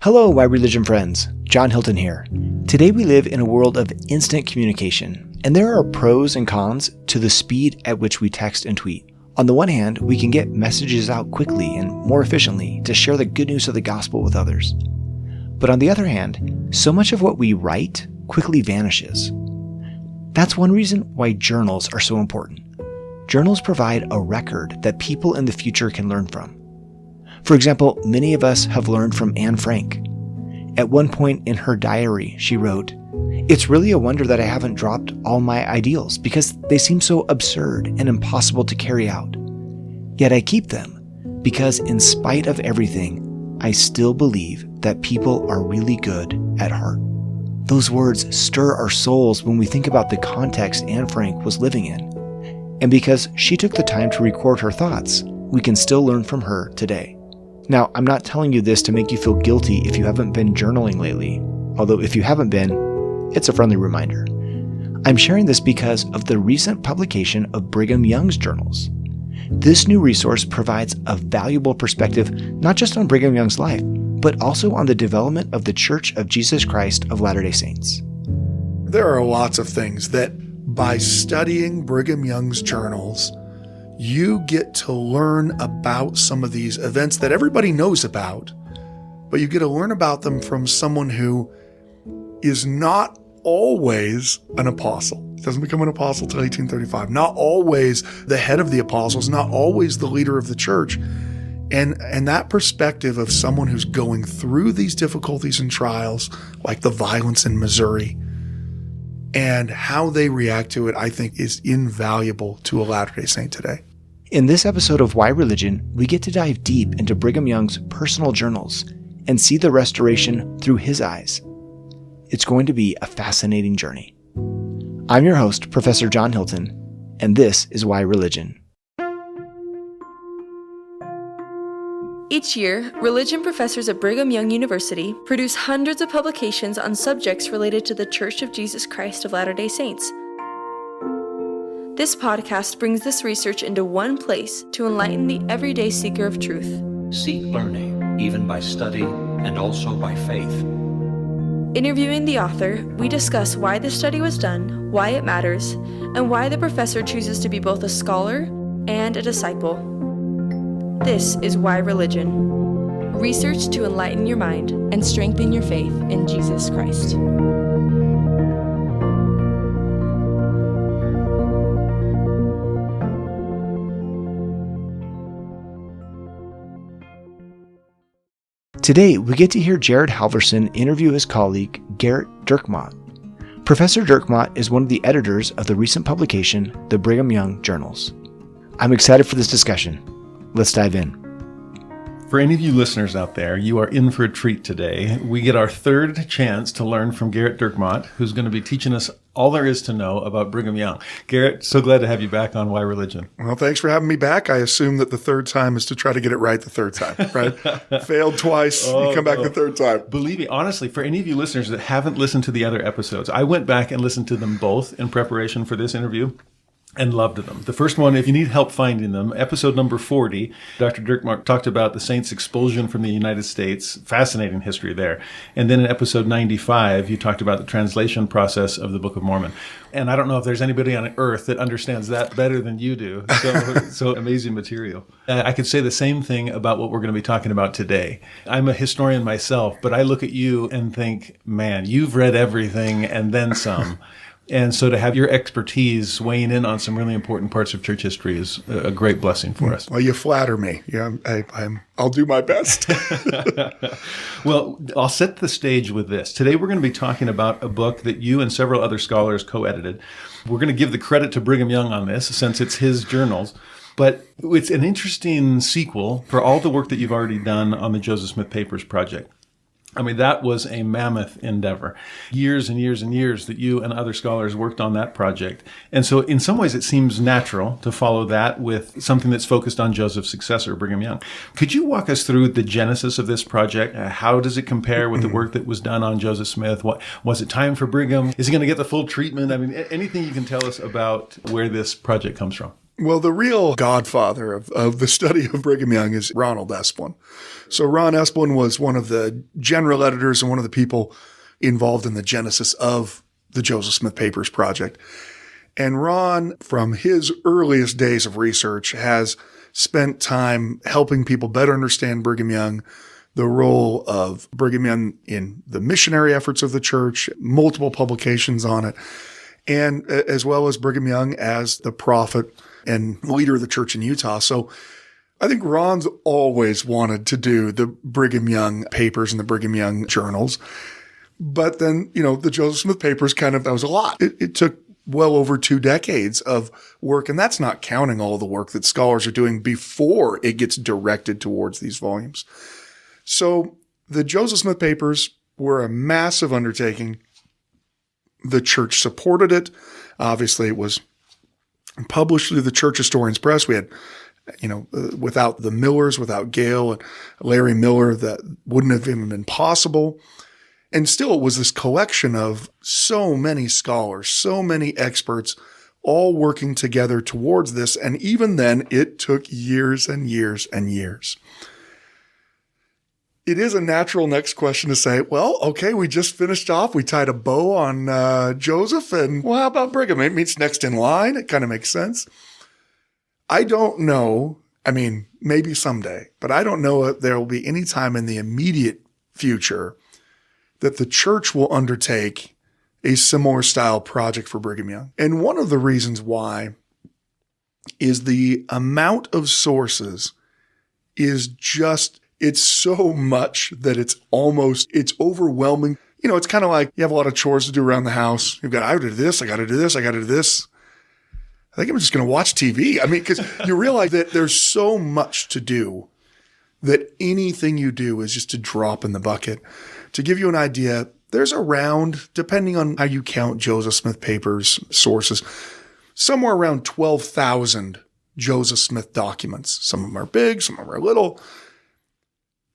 Hello, My Religion friends. John Hilton here. Today we live in a world of instant communication, and there are pros and cons to the speed at which we text and tweet. On the one hand, we can get messages out quickly and more efficiently to share the good news of the gospel with others. But on the other hand, so much of what we write quickly vanishes. That's one reason why journals are so important. Journals provide a record that people in the future can learn from. For example, many of us have learned from Anne Frank. At one point in her diary, she wrote, "It's really a wonder that I haven't dropped all my ideals because they seem so absurd and impossible to carry out. Yet I keep them because in spite of everything, I still believe that people are really good at heart." Those words stir our souls when we think about the context Anne Frank was living in. And because she took the time to record her thoughts, we can still learn from her today. Now, I'm not telling you this to make you feel guilty if you haven't been journaling lately, although if you haven't been, it's a friendly reminder. I'm sharing this because of the recent publication of Brigham Young's Journals. This new resource provides a valuable perspective not just on Brigham Young's life, but also on the development of the Church of Jesus Christ of Latter-day Saints. There are lots of things that by studying Brigham Young's journals, you get to learn about some of these events that everybody knows about, but you get to learn about them from someone who is not always an apostle. He doesn't become an apostle till 1835. Not always the head of the apostles, not always the leader of the church. And that perspective of someone who's going through these difficulties and trials, like the violence in Missouri, and how they react to it, I think is invaluable to a Latter-day Saint today. In this episode of Why Religion, we get to dive deep into Brigham Young's personal journals and see the restoration through his eyes. It's going to be a fascinating journey. I'm your host, Professor John Hilton, and this is Why Religion. Each year, religion professors at Brigham Young University produce hundreds of publications on subjects related to the Church of Jesus Christ of Latter-day Saints. This podcast brings this research into one place to enlighten the everyday seeker of truth. Seek learning, even by study and also by faith. Interviewing the author, we discuss why the study was done, why it matters, and why the professor chooses to be both a scholar and a disciple. This is Why Religion. Research to enlighten your mind and strengthen your faith in Jesus Christ. Today, we get to hear Gerrit Halverson interview his colleague, Gerrit Dirkmaat. Professor Dirkmaat is one of the editors of the recent publication, the Brigham Young Journals. I'm excited for this discussion. Let's dive in. For any of you listeners out there, you are in for a treat today. We get our third chance to learn from Gerrit Dirkmaat, who's going to be teaching us all there is to know about Brigham Young. Gerrit, so glad to have you back on Why Religion. Well, thanks for having me back. I assume that the third time is to try to get it right the third time, right? Failed twice, you come back the third time. Believe me, honestly, for any of you listeners that haven't listened to the other episodes, I went back and listened to them both in preparation for this interview and loved them. The first one, if you need help finding them, episode number 40, Dr. Dirkmaat talked about the saints' expulsion from the United States. Fascinating history there. And then in episode 95, you talked about the translation process of the Book of Mormon. And I don't know if there's anybody on earth that understands that better than you do. So amazing material. I could say the same thing about what we're going to be talking about today. I'm a historian myself, but I look at you and think, man, you've read everything and then some. And so to have your expertise weighing in on some really important parts of church history is a great blessing for us. Well, you flatter me. Yeah, I'll do my best. Well, I'll set the stage with this. Today we're going to be talking about a book that you and several other scholars co-edited. We're going to give the credit to Brigham Young on this since it's his journals. But it's an interesting sequel for all the work that you've already done on the Joseph Smith Papers project. I mean, that was a mammoth endeavor. Years and years and years that you and other scholars worked on that project. And so in some ways, it seems natural to follow that with something that's focused on Joseph's successor, Brigham Young. Could you walk us through the genesis of this project? How does it compare with the work that was done on Joseph Smith? What was it time for Brigham? Is he going to get the full treatment? I mean, anything you can tell us about where this project comes from? Well, the real godfather of the study of Brigham Young is Ronald Esplin. So Ron Esplin was one of the general editors and one of the people involved in the genesis of the Joseph Smith Papers project. And Ron, from his earliest days of research, has spent time helping people better understand Brigham Young, the role of Brigham Young in the missionary efforts of the church, multiple publications on it, and as well as Brigham Young as the prophet and leader of the church in Utah. So I think Ron's always wanted to do the Brigham Young Papers and the Brigham Young Journals. But then, the Joseph Smith Papers that was a lot. It took well over 2 decades of work, and that's not counting all of the work that scholars are doing before it gets directed towards these volumes. So the Joseph Smith Papers were a massive undertaking. The church supported it. Obviously, it was published through the Church Historians Press. We had, without the Millers, without Gale and Larry Miller, that wouldn't have even been possible. And still, it was this collection of so many scholars, so many experts, all working together towards this. And even then, it took years and years and years. It is a natural next question to say, well, okay, we just finished off. We tied a bow on Joseph, and well, how about Brigham? It means next in line. It kind of makes sense. I don't know. I mean, maybe someday, but I don't know if there will be any time in the immediate future that the church will undertake a similar style project for Brigham Young. And one of the reasons why is the amount of sources is just, it's so much that it's overwhelming. It's kind of like you have a lot of chores to do around the house. I got to do this, I got to do this, I got to do this. I think I'm just going to watch TV. I mean, because you realize that there's so much to do that anything you do is just a drop in the bucket. To give you an idea, there's around, depending on how you count Joseph Smith Papers sources, somewhere around 12,000 Joseph Smith documents. Some of them are big, some of them are little.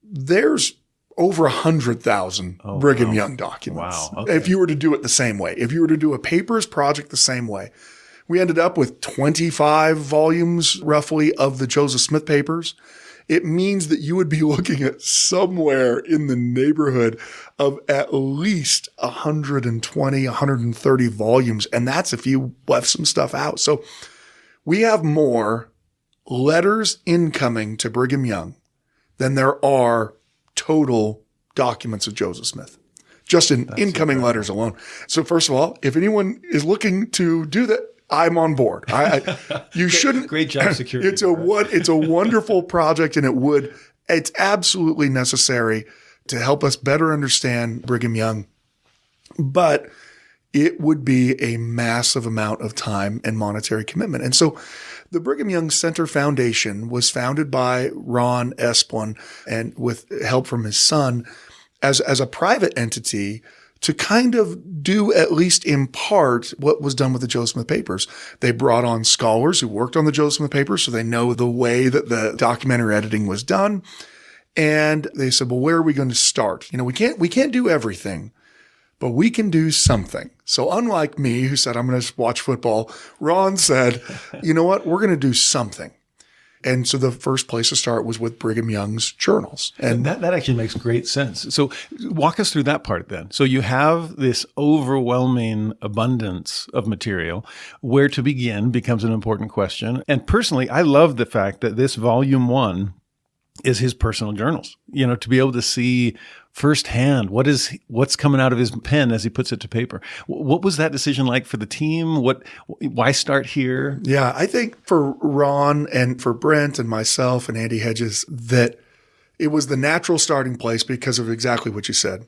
There's over 100,000 Brigham Young documents. Wow. Okay. If you were to do it the same way, if you were to do a papers project the same way, we ended up with 25 volumes roughly of the Joseph Smith Papers. It means that you would be looking at somewhere in the neighborhood of at least 120, 130 volumes. And that's if you left some stuff out. So we have more letters incoming to Brigham Young than there are total documents of Joseph Smith, just in incoming letters alone. So first of all, if anyone is looking to do that, I'm on board. You shouldn't. Great job, security. It's a wonderful project, and it's absolutely necessary to help us better understand Brigham Young. But it would be a massive amount of time and monetary commitment. And so the Brigham Young Center Foundation was founded by Ron Esplin and with help from his son as a private entity to kind of do, at least in part, what was done with the Joseph Smith Papers. They brought on scholars who worked on the Joseph Smith Papers, so they know the way that the documentary editing was done. And they said, well, where are we going to start? We can't do everything, but we can do something. So unlike me, who said, I'm going to watch football, Ron said, you know what? We're going to do something. And so the first place to start was with Brigham Young's journals. And that actually makes great sense. So walk us through that part then. So you have this overwhelming abundance of material. Where to begin becomes an important question. And personally, I love the fact that this volume 1 is his personal journals, to be able to see firsthand what's coming out of his pen as he puts it to paper. What was that decision like for the team? Why start here? Yeah, I think for Ron and for Brent and myself and Andy Hedges, that it was the natural starting place because of exactly what you said.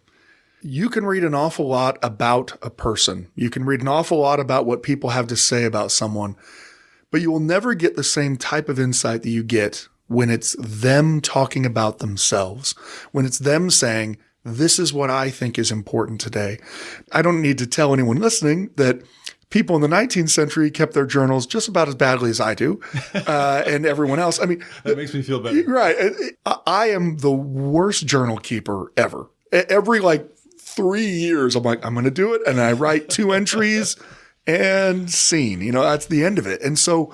You can read an awful lot about a person. You can read an awful lot about what people have to say about someone, but you will never get the same type of insight that you get when it's them talking about themselves, when it's them saying, this is what I think is important today. I don't need to tell anyone listening that people in the 19th century kept their journals just about as badly as I do, and everyone else. I mean, that makes me feel better. Right. I am the worst journal keeper ever. Every 3 years, I'm like, I'm going to do it. And I write 2 entries and scene, that's the end of it. And so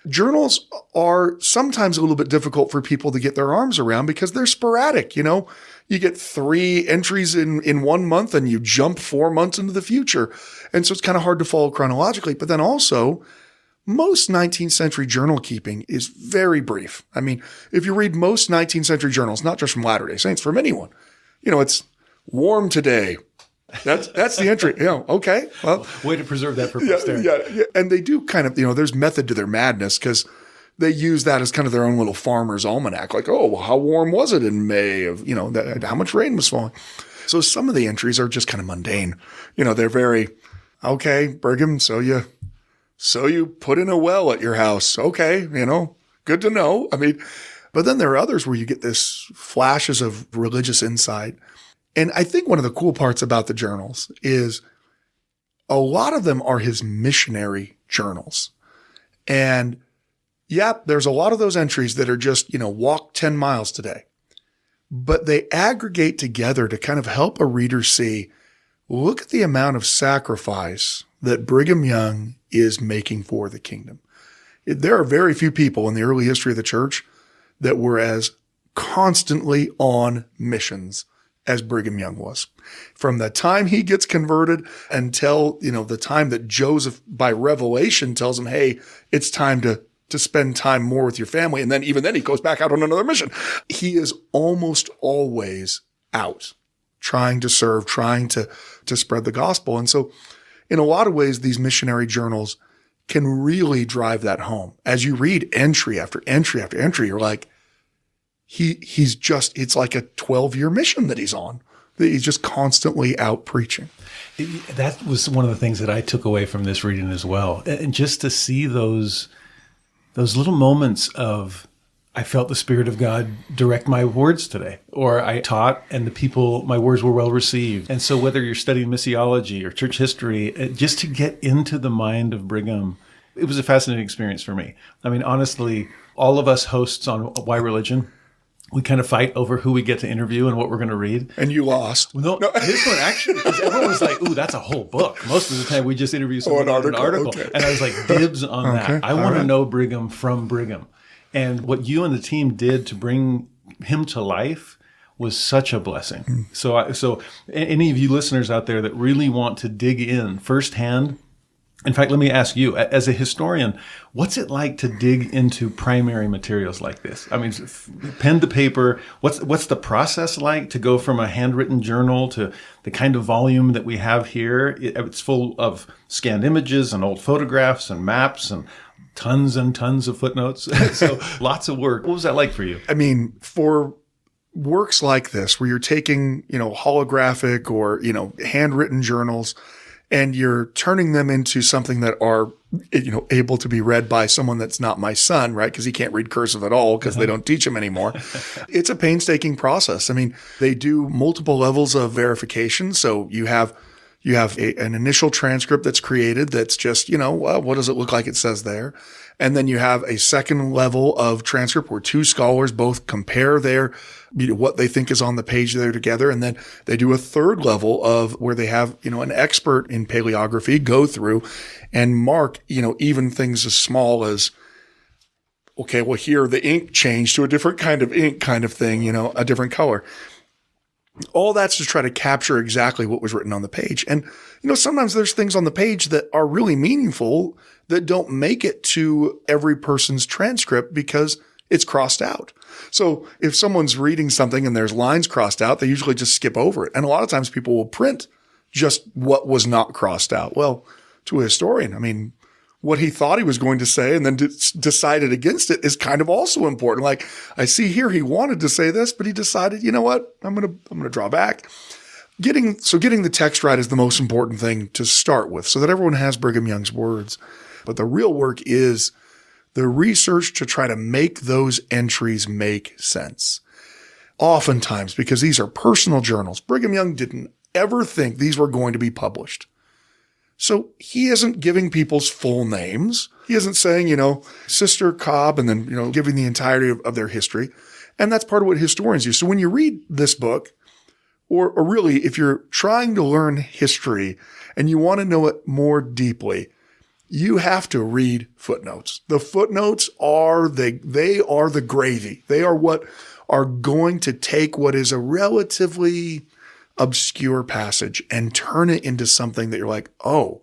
journals are sometimes a little bit difficult for people to get their arms around because they're sporadic. You get 3 entries in 1 month and you jump 4 months into the future. And so it's kind of hard to follow chronologically. But then also, most 19th century journal keeping is very brief. I mean, if you read most 19th century journals, not just from Latter-day Saints, from anyone, it's warm today. That's the entry. Okay. Well, way to preserve that for posterity. Yeah. And they do kind of, there's method to their madness because they use that as kind of their own little farmer's almanac. Like, oh, well, how warm was it in May of, how much rain was falling? So some of the entries are just kind of mundane. They're very, okay, Brigham, so you put in a well at your house. Okay. Good to know. I mean, but then there are others where you get this flashes of religious insight. And I think one of the cool parts about the journals is a lot of them are his missionary journals. And there's a lot of those entries that are just, walk 10 miles today. But they aggregate together to kind of help a reader see, look at the amount of sacrifice that Brigham Young is making for the kingdom. There are very few people in the early history of the church that were as constantly on missions as Brigham Young was. From the time he gets converted until, the time that Joseph by revelation tells him, hey, it's time to spend time more with your family. And then even then he goes back out on another mission. He is almost always out trying to serve, trying to spread the gospel. And so in a lot of ways, these missionary journals can really drive that home. As you read entry after entry after entry, you're like, it's like a 12-year mission that he's on. He's just constantly out preaching. That was one of the things that I took away from this reading as well. And just to see those little moments of, I felt the Spirit of God direct my words today, or I taught and my words were well received. And so whether you're studying missiology or church history, just to get into the mind of Brigham, it was a fascinating experience for me. I mean, honestly, all of us hosts on Why Religion, we kind of fight over who we get to interview and what we're going to read. And you lost. No, this one actually, because everyone was like, ooh, that's a whole book. Most of the time we just interview someone on an article. Okay. And I was like, dibs on that. I want to know Brigham from Brigham. And what you and the team did to bring him to life was such a blessing. So any of you listeners out there that really want to dig in firsthand, in fact, let me ask you, as a historian, what's it like to dig into primary materials like this? I mean, pen to paper, what's the process like to go from a handwritten journal to the kind of volume that we have here? It's full of scanned images and old photographs and maps and tons of footnotes. So lots of work. What was that like for you? I mean, for works like this, where you're taking, holographic or, handwritten journals, and you're turning them into something that are, able to be read by someone that's not my son, right? Because he can't read cursive at all because they don't teach him anymore. It's a painstaking process. I mean, they do multiple levels of verification. So you have an initial transcript that's created that's just, what does it look like it says there? And then you have a second level of transcript where 2 scholars both compare their, what they think is on the page there together. And then they do a third level of where they have, an expert in paleography go through and mark, even things as small as, okay, well, here the ink changed to a different kind of ink kind of thing, a different color. All that's to try to capture exactly what was written on the page. And, sometimes there's things on the page that are really meaningful that don't make it to every person's transcript because it's crossed out. So if someone's reading something and there's lines crossed out, they usually just skip over it. And a lot of times people will print just what was not crossed out. Well, to a historian, I mean, what he thought he was going to say and then decided against it is kind of also important. Like, I see here he wanted to say this, but he decided, you know what, I'm going to draw back. Getting the text right is the most important thing to start with so that everyone has Brigham Young's words. But the real work is the research to try to make those entries make sense. Oftentimes, because these are personal journals, Brigham Young didn't ever think these were going to be published. So he isn't giving people's full names. He isn't saying, Sister Cobb, and then, giving the entirety of their history. And that's part of what historians do. So when you read this book, or really if you're trying to learn history and you want to know it more deeply, you have to read footnotes. The footnotes are they are the gravy. They are what are going to take what is a relatively obscure passage and turn it into something that you're like, oh,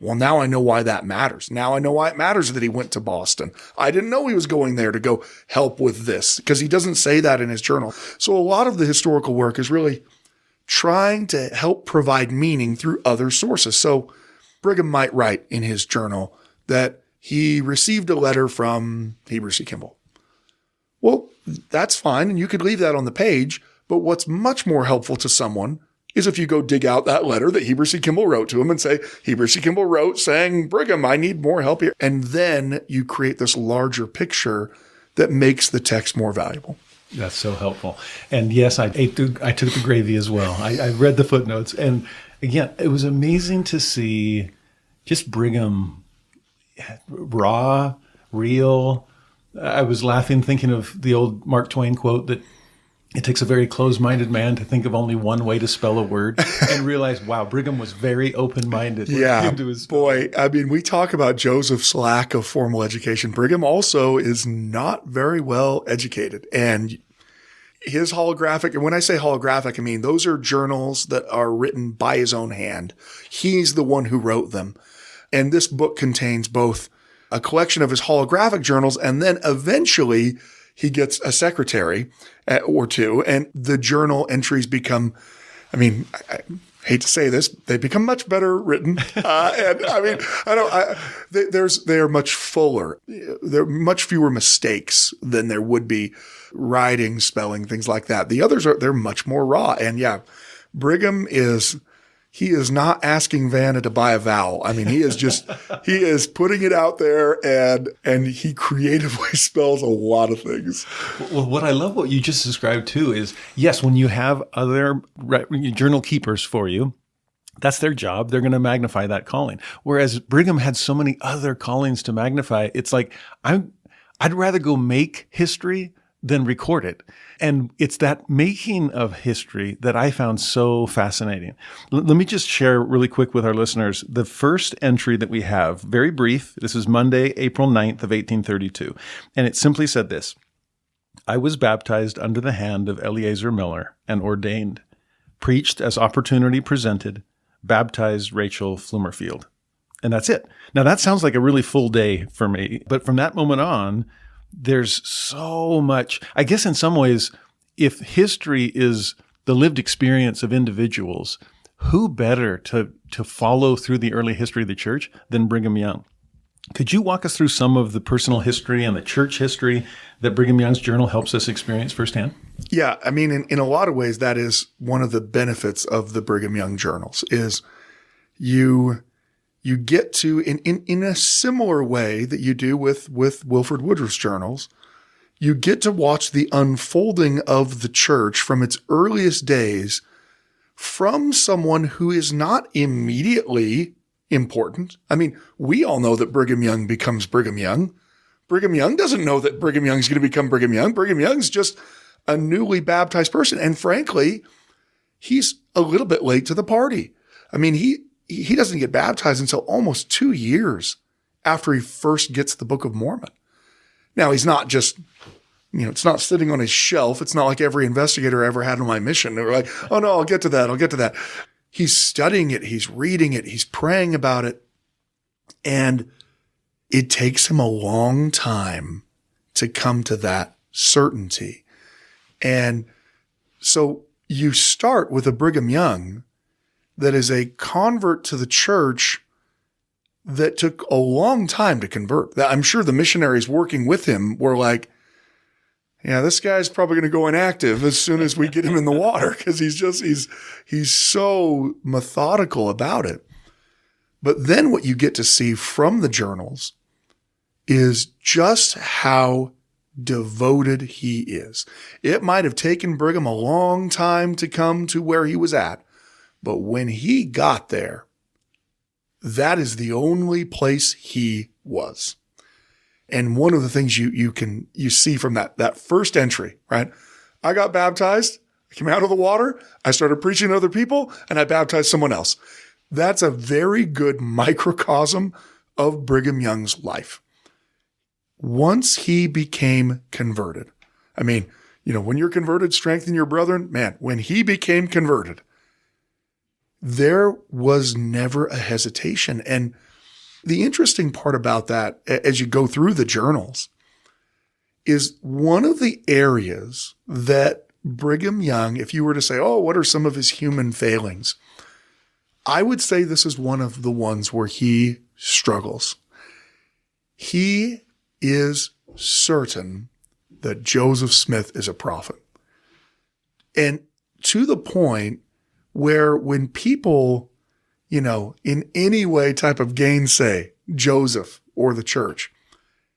well, now I know why that matters. Now I know why it matters that he went to Boston. I didn't know he was going there to go help with this, because he doesn't say that in his journal. So a lot of the historical work is really trying to help provide meaning through other sources. So Brigham might write in his journal that he received a letter from Heber C. Kimball. Well, that's fine, and you could leave that on the page, but what's much more helpful to someone is if you go dig out that letter that Heber C. Kimball wrote to him and say, Heber C. Kimball wrote saying, Brigham, I need more help here. And then you create this larger picture that makes the text more valuable. That's so helpful. And yes, I took the gravy as well. I read the footnotes. And again, it was amazing to see just Brigham raw, real. I was laughing thinking of the old Mark Twain quote that it takes a very closed-minded man to think of only one way to spell a word and realize, wow, Brigham was very open-minded. Yeah, boy, I mean, we talk about Joseph's lack of formal education. Brigham also is not very well educated. And his holographic, and when I say holographic, I mean those are journals that are written by his own hand. He's the one who wrote them. And this book contains both a collection of his holographic journals, and then eventually he gets a secretary or two, and the journal entries become, I mean, I hate to say this, they become much better written. And I mean, they are much fuller. There are much fewer mistakes than there would be writing, spelling, things like that. The others they're much more raw. And yeah, Brigham he is not asking Vanna to buy a vowel. I mean, he is putting it out there, and he creatively spells a lot of things. Well, what I love what you just described too is, yes, when you have other journal keepers for you, that's their job. They're going to magnify that calling. Whereas Brigham had so many other callings to magnify. It's like, I'd rather go make history than record it. And it's that making of history that I found so fascinating. Let me just share really quick with our listeners the first entry that we have, very brief. This is Monday, April 9th of 1832. And it simply said this: I was baptized under the hand of Eleazar Miller and ordained, preached as opportunity presented, baptized Rachel Flumerfield. And that's it. Now that sounds like a really full day for me, but from that moment on, there's so much. I guess in some ways, if history is the lived experience of individuals, who better to follow through the early history of the church than Brigham Young? Could you walk us through some of the personal history and the church history that Brigham Young's journal helps us experience firsthand? Yeah, I mean, in a lot of ways, that is one of the benefits of the Brigham Young journals is you get to, in a similar way that you do with Wilford Woodruff's journals, you get to watch the unfolding of the church from its earliest days from someone who is not immediately important. I mean, we all know that Brigham Young becomes Brigham Young. Brigham Young doesn't know that Brigham Young's going to become Brigham Young. Brigham Young's just a newly baptized person. And frankly, he's a little bit late to the party. I mean, he doesn't get baptized until almost 2 years after he first gets the Book of Mormon. Now, he's not just, it's not sitting on his shelf. It's not like every investigator I ever had on my mission. They were like, oh no, I'll get to that. He's studying it. He's reading it. He's praying about it. And it takes him a long time to come to that certainty. And so you start with a Brigham Young that is a convert to the church that took a long time to convert. I'm sure the missionaries working with him were like, yeah, this guy's probably going to go inactive as soon as we get him in the water, because he's so methodical about it. But then what you get to see from the journals is just how devoted he is. It might have taken Brigham a long time to come to where he was at, but when he got there, that is the only place he was. And one of the things you see from that first entry, right? I got baptized, I came out of the water, I started preaching to other people, and I baptized someone else. That's a very good microcosm of Brigham Young's life. Once he became converted, I mean, when you're converted, strengthen your brethren. Man, when he became converted, there was never a hesitation. And the interesting part about that, as you go through the journals, is one of the areas that Brigham Young, if you were to say, what are some of his human failings? I would say this is one of the ones where he struggles. He is certain that Joseph Smith is a prophet. And to the point where when people, in any way type of gainsay Joseph or the church,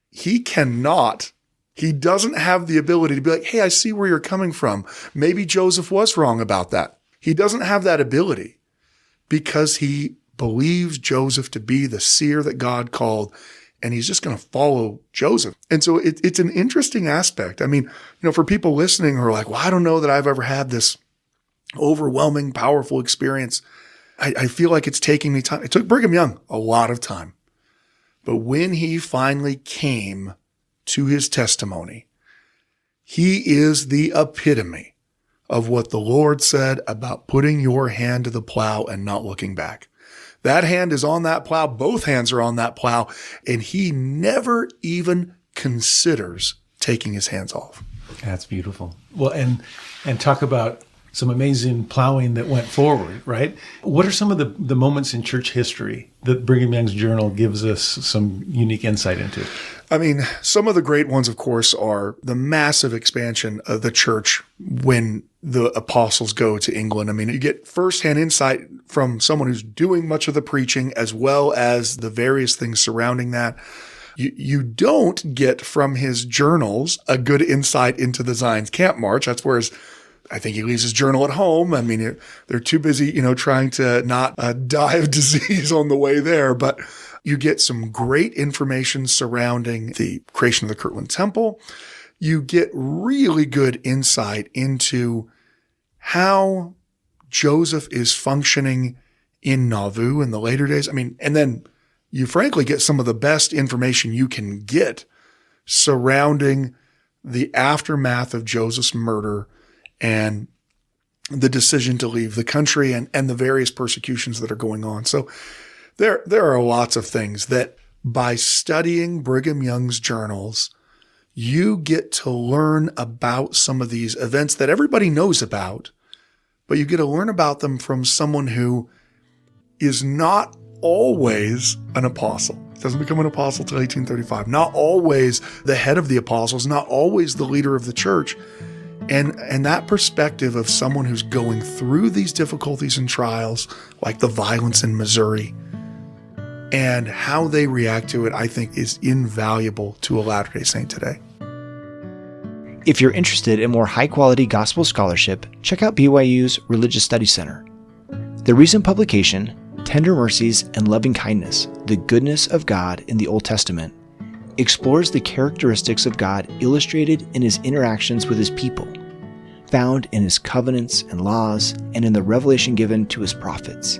he doesn't have the ability to be like, hey, I see where you're coming from. Maybe Joseph was wrong about that. He doesn't have that ability because he believes Joseph to be the seer that God called, and he's just going to follow Joseph. And so it's an interesting aspect. I mean, for people listening who are like, well, I don't know that I've ever had this overwhelming, powerful experience. I feel like it's taking me time. It took Brigham Young a lot of time. But when he finally came to his testimony, he is the epitome of what the Lord said about putting your hand to the plow and not looking back. That hand is on that plow. Both hands are on that plow. And he never even considers taking his hands off. That's beautiful. Well, and talk about some amazing plowing that went forward, right? What are some of the moments in church history that Brigham Young's journal gives us some unique insight into? I mean, some of the great ones, of course, are the massive expansion of the church when the apostles go to England. I mean, you get firsthand insight from someone who's doing much of the preaching as well as the various things surrounding that. You don't get from his journals a good insight into the Zion's Camp March. That's where I think he leaves his journal at home. I mean, they're too busy, trying to not die of disease on the way there. But you get some great information surrounding the creation of the Kirtland Temple. You get really good insight into how Joseph is functioning in Nauvoo in the later days. I mean, and then you frankly get some of the best information you can get surrounding the aftermath of Joseph's murder and the decision to leave the country and the various persecutions that are going on. So there are lots of things that by studying Brigham Young's journals, you get to learn about some of these events that everybody knows about, but you get to learn about them from someone who is not always an apostle. Doesn't become an apostle till 1835. Not always the head of the apostles, not always the leader of the church. And that perspective of someone who's going through these difficulties and trials, like the violence in Missouri, and how they react to it, I think is invaluable to a Latter-day Saint today. If you're interested in more high-quality gospel scholarship, check out BYU's Religious Studies Center. The recent publication, Tender Mercies and Loving Kindness, the Goodness of God in the Old Testament, explores the characteristics of God illustrated in his interactions with his people, found in his covenants and laws, and in the revelation given to his prophets.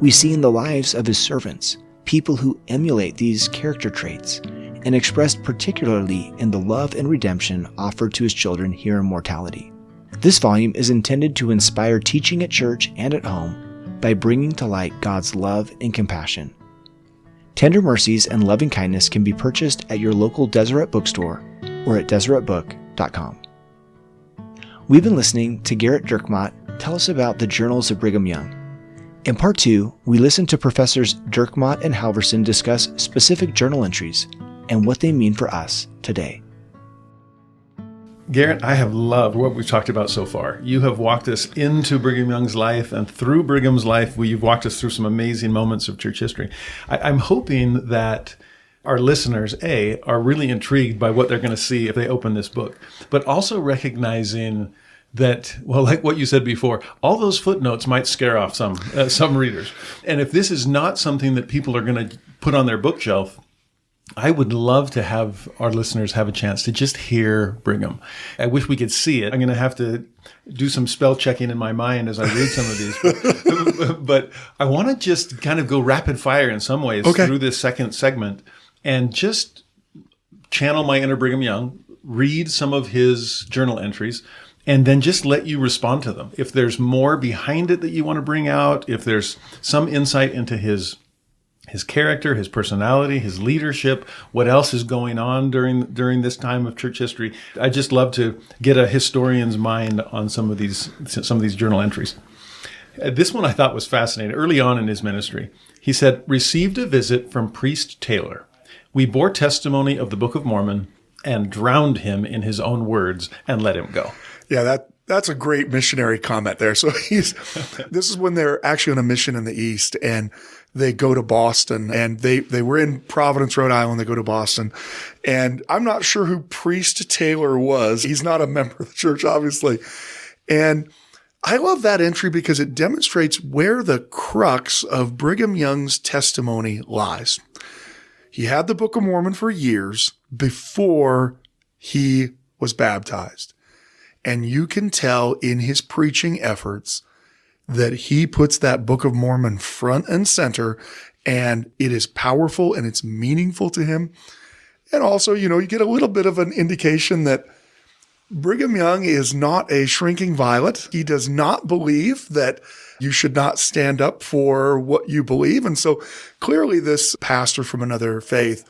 We see in the lives of his servants people who emulate these character traits, and expressed particularly in the love and redemption offered to his children here in mortality. This volume is intended to inspire teaching at church and at home by bringing to light God's love and compassion. Tender Mercies and Loving Kindness can be purchased at your local Deseret bookstore or at deseretbook.com. We've been listening to Gerrit Dirkmaat tell us about the Journals of Brigham Young. In Part 2, we listened to Professors Dirkmaat and Halverson discuss specific journal entries and what they mean for us today. Gerrit, I have loved what we've talked about so far. You have walked us into Brigham Young's life, and through Brigham's life, you've walked us through some amazing moments of church history. I'm hoping that our listeners, are really intrigued by what they're going to see if they open this book, but also recognizing that, well, like what you said before, all those footnotes might scare off some readers. And if this is not something that people are going to put on their bookshelf, I would love to have our listeners have a chance to just hear Brigham. I wish we could see it. I'm going to have to do some spell checking in my mind as I read some of these. But I want to just kind of go rapid fire in some ways through this second segment and just channel my inner Brigham Young, read some of his journal entries, and then just let you respond to them. If there's more behind it that you want to bring out, if there's some insight into his character, his personality, his leadership, what else is going on during this time of church history. I just love to get a historian's mind on some of these journal entries. This one I thought was fascinating. Early on in his ministry, he said, "Received a visit from Priest Taylor. We bore testimony of the Book of Mormon and drowned him in his own words and let him go." Yeah, that's a great missionary comment there. So this is when they're actually on a mission in the East, and they go to Boston, and they were in Providence, Rhode Island. They go to Boston, and I'm not sure who Priest Taylor was. He's not a member of the church, obviously. And I love that entry because it demonstrates where the crux of Brigham Young's testimony lies. He had the Book of Mormon for years before he was baptized. And you can tell in his preaching efforts that he puts that Book of Mormon front and center, and it is powerful and it's meaningful to him. And also, you get a little bit of an indication that Brigham Young is not a shrinking violet. He does not believe that you should not stand up for what you believe. And so clearly this pastor from another faith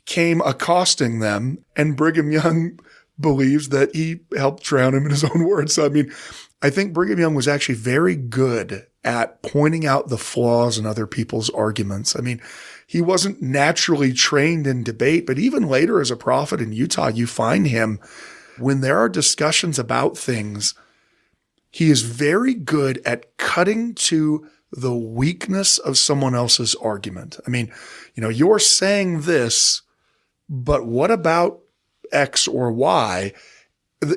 came accosting them, and Brigham Young believes that he helped drown him in his own words. So, I think Brigham Young was actually very good at pointing out the flaws in other people's arguments. He wasn't naturally trained in debate, but even later as a prophet in Utah, you find him when there are discussions about things, he is very good at cutting to the weakness of someone else's argument. You're saying this, but what about X or Y,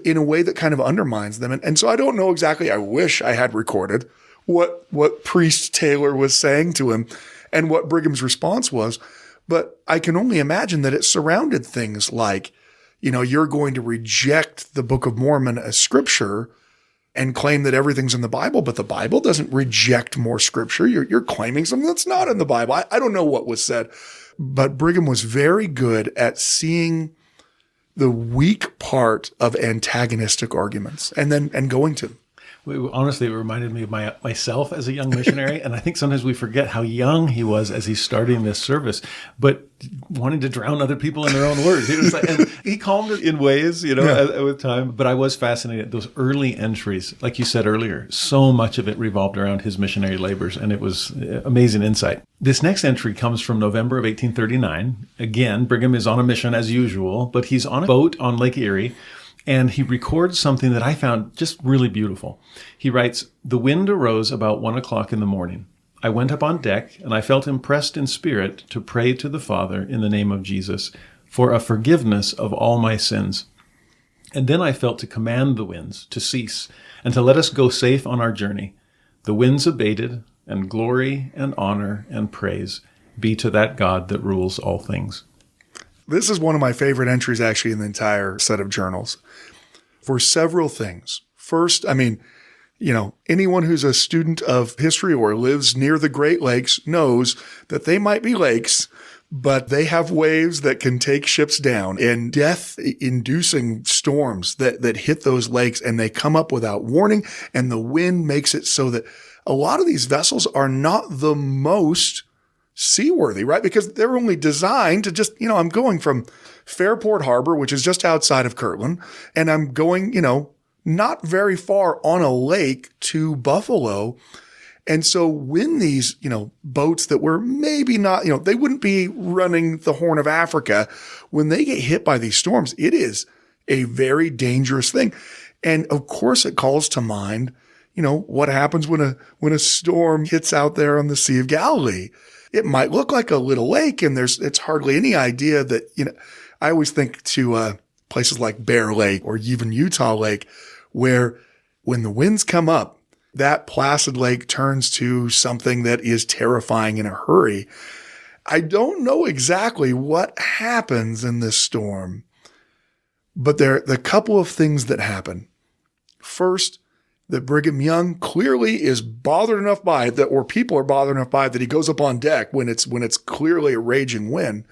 in a way that kind of undermines them. And so I don't know exactly. I wish I had recorded what Priest Taylor was saying to him and what Brigham's response was. But I can only imagine that it surrounded things like, you're going to reject the Book of Mormon as scripture and claim that everything's in the Bible, but the Bible doesn't reject more scripture. You're claiming something that's not in the Bible. I don't know what was said, but Brigham was very good at seeing the weak part of antagonistic arguments and going to them. Honestly, it reminded me of myself as a young missionary. And I think sometimes we forget how young he was as he's starting this service, but wanting to drown other people in their own words. It was and he calmed it in ways, with time. But I was fascinated. Those early entries, like you said earlier, so much of it revolved around his missionary labors. And it was amazing insight. This next entry comes from November of 1839. Again, Brigham is on a mission as usual, but he's on a boat on Lake Erie. And he records something that I found just really beautiful. He writes, "The wind arose about 1:00 in the morning. I went up on deck, and I felt impressed in spirit to pray to the Father in the name of Jesus for a forgiveness of all my sins. And then I felt to command the winds to cease and to let us go safe on our journey. The winds abated, and glory and honor and praise be to that God that rules all things." This is one of my favorite entries actually in the entire set of journals for several things. First, anyone who's a student of history or lives near the Great Lakes knows that they might be lakes, but they have waves that can take ships down and death-inducing storms that hit those lakes, and they come up without warning, and the wind makes it so that a lot of these vessels are not the most seaworthy, right? Because they're only designed to just, I'm going from Fairport Harbor, which is just outside of Kirtland, and I'm going, not very far on a lake to Buffalo. And so when these, boats that were maybe not, they wouldn't be running the Horn of Africa, when they get hit by these storms, it is a very dangerous thing. And of course it calls to mind, what happens when a storm hits out there on the Sea of Galilee. It might look like a little lake, and it's hardly any idea that, I always think to places like Bear Lake or even Utah Lake, where when the winds come up, that placid lake turns to something that is terrifying in a hurry. I don't know exactly what happens in this storm, but there are a couple of things that happen. First, that Brigham Young clearly is bothered enough by it, or people are bothered enough by it, that he goes up on deck when it's clearly a raging wind.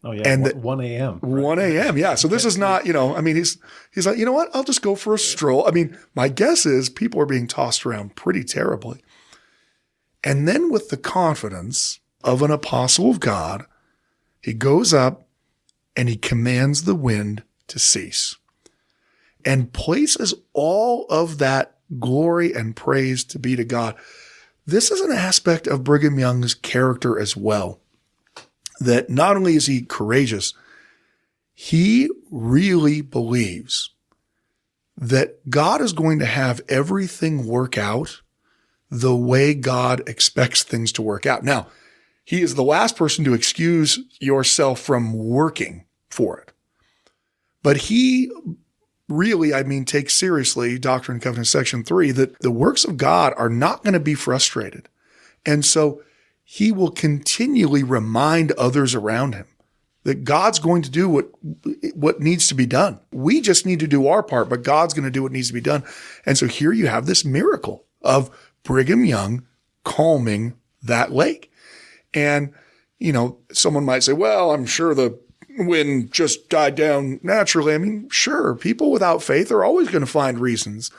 Oh yeah, and 1 a.m. 1 a.m. Yeah. So this is not, he's like, you know what? I'll just go for a stroll. I mean, my guess is people are being tossed around pretty terribly. And then with the confidence of an apostle of God, he goes up and he commands the wind to cease and places all of that glory and praise to be to God. This is an aspect of Brigham Young's character as well, that not only is he courageous, he really believes that God is going to have everything work out the way God expects things to work out. Now, he is the last person to excuse yourself from working for it. But he really, takes seriously Doctrine and Covenants section 3, that the works of God are not going to be frustrated. And so he will continually remind others around him that God's going to do what needs to be done. We just need to do our part, but God's going to do what needs to be done. And so here you have this miracle of Brigham Young calming that lake. And, someone might say, well, I'm sure the wind just died down naturally. Sure, people without faith are always going to find reasons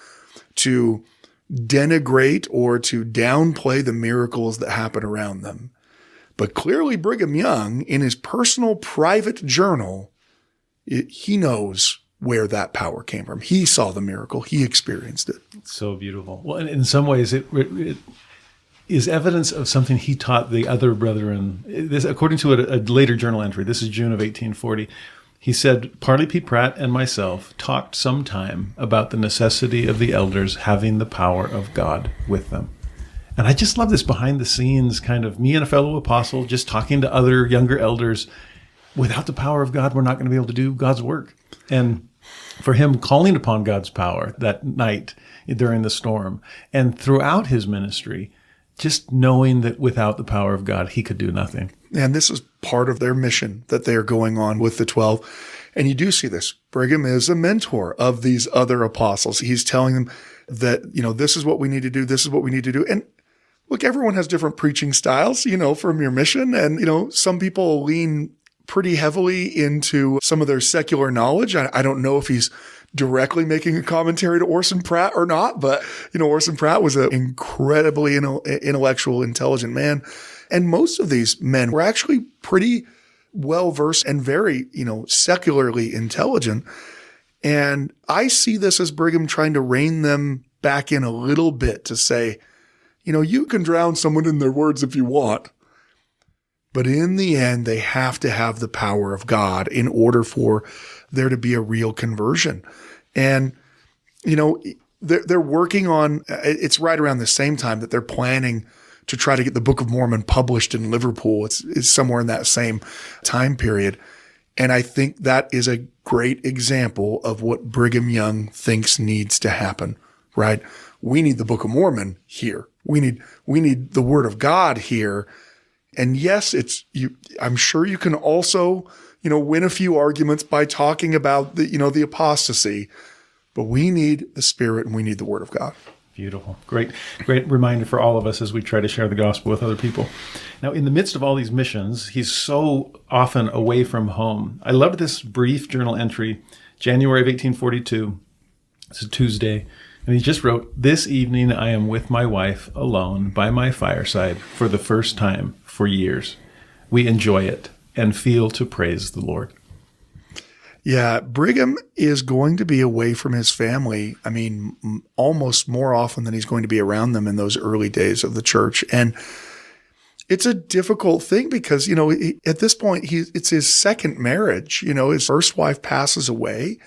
to denigrate or to downplay the miracles that happen around them. But clearly Brigham Young, in his personal private journal, he knows where that power came from. He saw the miracle. He experienced it. It's so beautiful. Well, in some ways, it is evidence of something he taught the other brethren. This, according to a later journal entry, this is June of 1840, he said, Parley P. Pratt and myself talked some time about the necessity of the elders having the power of God with them. And I just love this behind the scenes kind of me and a fellow apostle just talking to other younger elders. Without the power of God, we're not going to be able to do God's work. And for him calling upon God's power that night during the storm and throughout his ministry, just knowing that without the power of God, he could do nothing. And this is part of their mission that they are going on with the 12. And you do see this. Brigham is a mentor of these other apostles. He's telling them that, this is what we need to do. This is what we need to do. And look, everyone has different preaching styles, from your mission. And, some people lean pretty heavily into some of their secular knowledge. I don't know if he's directly making a commentary to Orson Pratt or not, but, Orson Pratt was an incredibly intellectual, intelligent man. And most of these men were actually pretty well-versed and very, secularly intelligent. And I see this as Brigham trying to rein them back in a little bit to say, you can drown someone in their words if you want. But in the end, they have to have the power of God in order for there to be a real conversion. And, they're working on, it's right around the same time that they're planning to try to get the Book of Mormon published in Liverpool. It's somewhere in that same time period. And I think that is a great example of what Brigham Young thinks needs to happen, right? We need the Book of Mormon here. We need the Word of God here. And yes, I'm sure you can also, win a few arguments by talking about the apostasy, but we need the Spirit and we need the Word of God. Beautiful. Great reminder for all of us as we try to share the gospel with other people. Now, in the midst of all these missions, he's so often away from home. I loved this brief journal entry, January of 1842. It's a Tuesday. And he just wrote, "This evening I am with my wife alone by my fireside for the first time for years. We enjoy it and feel to praise the Lord." Yeah, Brigham is going to be away from his family, almost more often than he's going to be around them in those early days of the church. And it's a difficult thing because, at this point, it's his second marriage. His first wife passes away.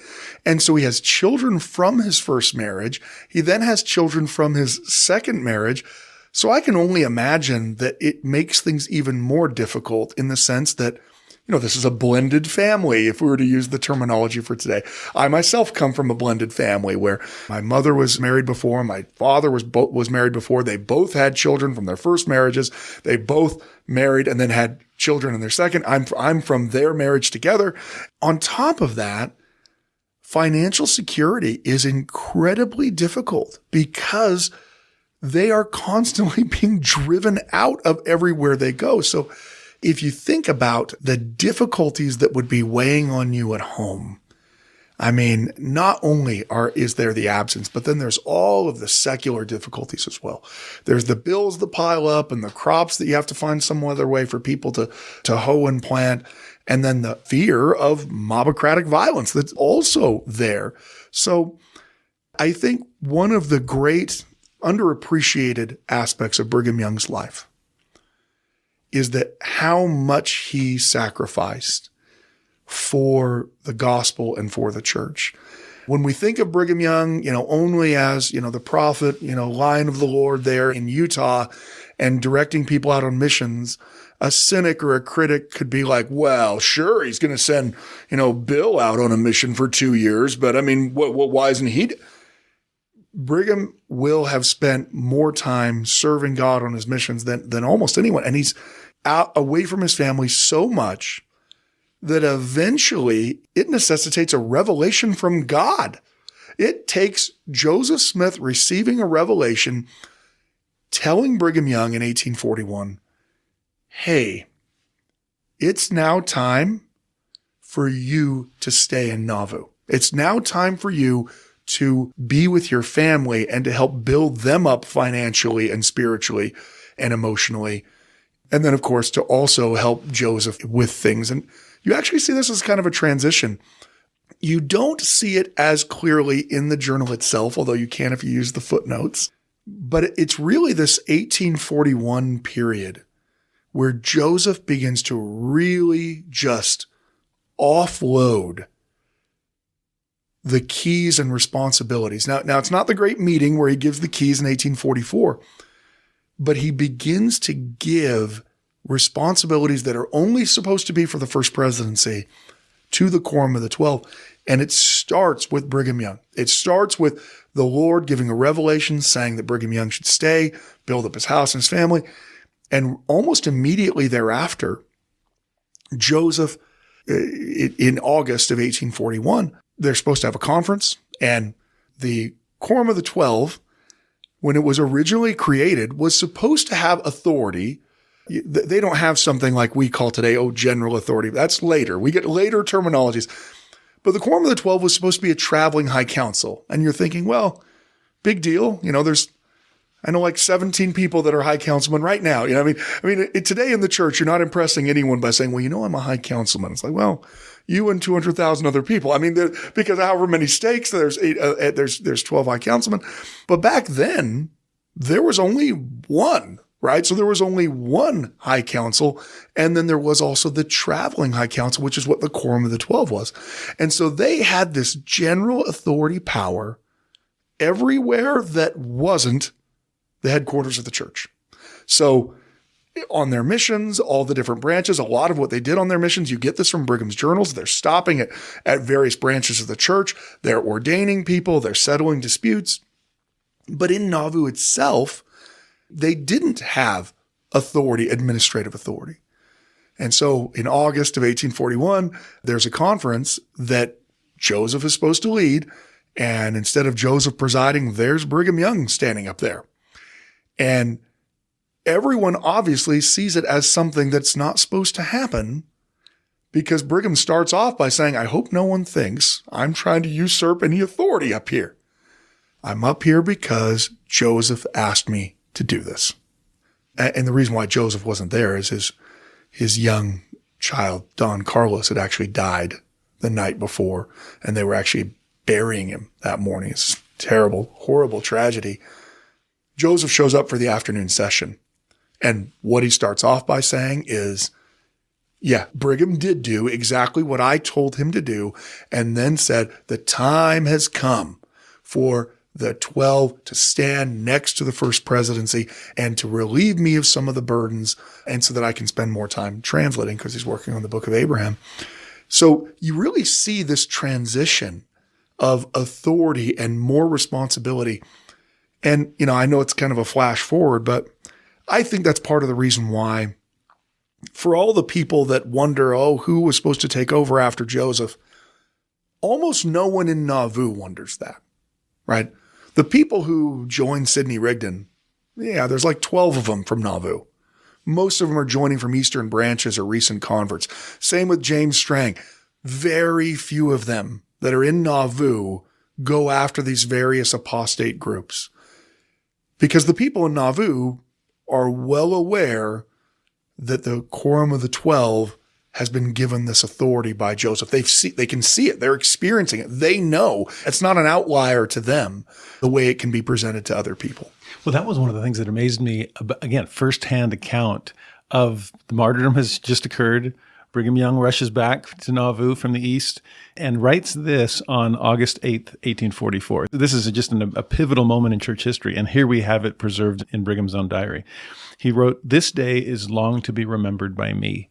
And so he has children from his first marriage. He then has children from his second marriage. So I can only imagine that it makes things even more difficult in the sense that, this is a blended family, if we were to use the terminology for today. I myself come from a blended family where my mother was married before, my father was married before. They both had children from their first marriages. They both married and then had children in their second. I'm from their marriage together. On top of that, financial security is incredibly difficult because they are constantly being driven out of everywhere they go. So if you think about the difficulties that would be weighing on you at home, I mean, not only is there the absence, but then there's all of the secular difficulties as well. There's the bills that pile up and the crops that you have to find some other way for people to hoe and plant. And then the fear of mobocratic violence that's also there. So I think one of the great underappreciated aspects of Brigham Young's life is that how much he sacrificed for the gospel and for the church. When we think of Brigham Young, only as, the prophet, Lion of the Lord there in Utah and directing people out on missions, a cynic or a critic could be like, well, sure, he's going to send, Bill out on a mission for 2 years, but I mean, why isn't he? Brigham will have spent more time serving God on his missions than almost anyone. And he's out away from his family so much that eventually it necessitates a revelation from God. It takes Joseph Smith receiving a revelation telling Brigham Young in 1841, hey, it's now time for you to stay in Nauvoo. It's now time for you to be with your family and to help build them up financially and spiritually and emotionally. And then, of course, to also help Joseph with things. And you actually see this as kind of a transition. You don't see it as clearly in the journal itself, although you can if you use the footnotes. But it's really this 1841 period where Joseph begins to really just offload the keys and responsibilities. Now it's not the great meeting where he gives the keys in 1844, but he begins to give responsibilities that are only supposed to be for the first presidency to the Quorum of the 12. And it starts with Brigham Young. It starts with the Lord giving a revelation saying that Brigham Young should stay, build up his house and his family. And almost immediately thereafter, Joseph, in August of 1841, they're supposed to have a conference, and the Quorum of the 12, when it was originally created, was supposed to have authority. They don't have something like we call today, general authority. That's later. We get later terminologies. But the Quorum of the 12 was supposed to be a traveling high council. And you're thinking, well, big deal. I know like 17 people that are high councilmen right now. Today in the church, you're not impressing anyone by saying, well, I'm a high councilman. It's like, well, you and 200,000 other people. Because however many stakes, there's 12 high councilmen. But back then, there was only one, right? So there was only one high council. And then there was also the traveling high council, which is what the Quorum of the 12 was. And so they had this general authority power everywhere that wasn't the headquarters of the church. So on their missions, all the different branches, a lot of what they did on their missions, you get this from Brigham's journals. They're stopping at various branches of the church. They're ordaining people. They're settling disputes. But in Nauvoo itself, they didn't have administrative authority. And so in August of 1841, there's a conference that Joseph is supposed to lead. And instead of Joseph presiding, there's Brigham Young standing up there. And everyone obviously sees it as something that's not supposed to happen, because Brigham starts off by saying, I hope no one thinks I'm trying to usurp any authority up here. I'm up here because Joseph asked me to do this. And the reason why Joseph wasn't there is his young child, Don Carlos, had actually died the night before, and they were actually burying him that morning. It's a terrible, horrible tragedy. Joseph shows up for the afternoon session. And what he starts off by saying is, yeah, Brigham did do exactly what I told him to do, and then said, the time has come for the 12 to stand next to the first presidency and to relieve me of some of the burdens, and so that I can spend more time translating, because he's working on the book of Abraham. So you really see this transition of authority and more responsibility. And, I know it's kind of a flash forward, but I think that's part of the reason why, for all the people that wonder, who was supposed to take over after Joseph, almost no one in Nauvoo wonders that, right? The people who joined Sidney Rigdon, there's like 12 of them from Nauvoo. Most of them are joining from Eastern branches or recent converts. Same with James Strang. Very few of them that are in Nauvoo go after these various apostate groups, because the people in Nauvoo are well aware that the Quorum of the 12 has been given this authority by Joseph. They can see it. They're experiencing it. They know it's not an outlier to them the way it can be presented to other people. Well, that was one of the things that amazed me. Again, firsthand account of the martyrdom has just occurred. Brigham Young rushes back to Nauvoo from the east and writes this on August 8th, 1844. This is just a pivotal moment in church history, and here we have it preserved in Brigham's own diary. He wrote, "This day is long to be remembered by me.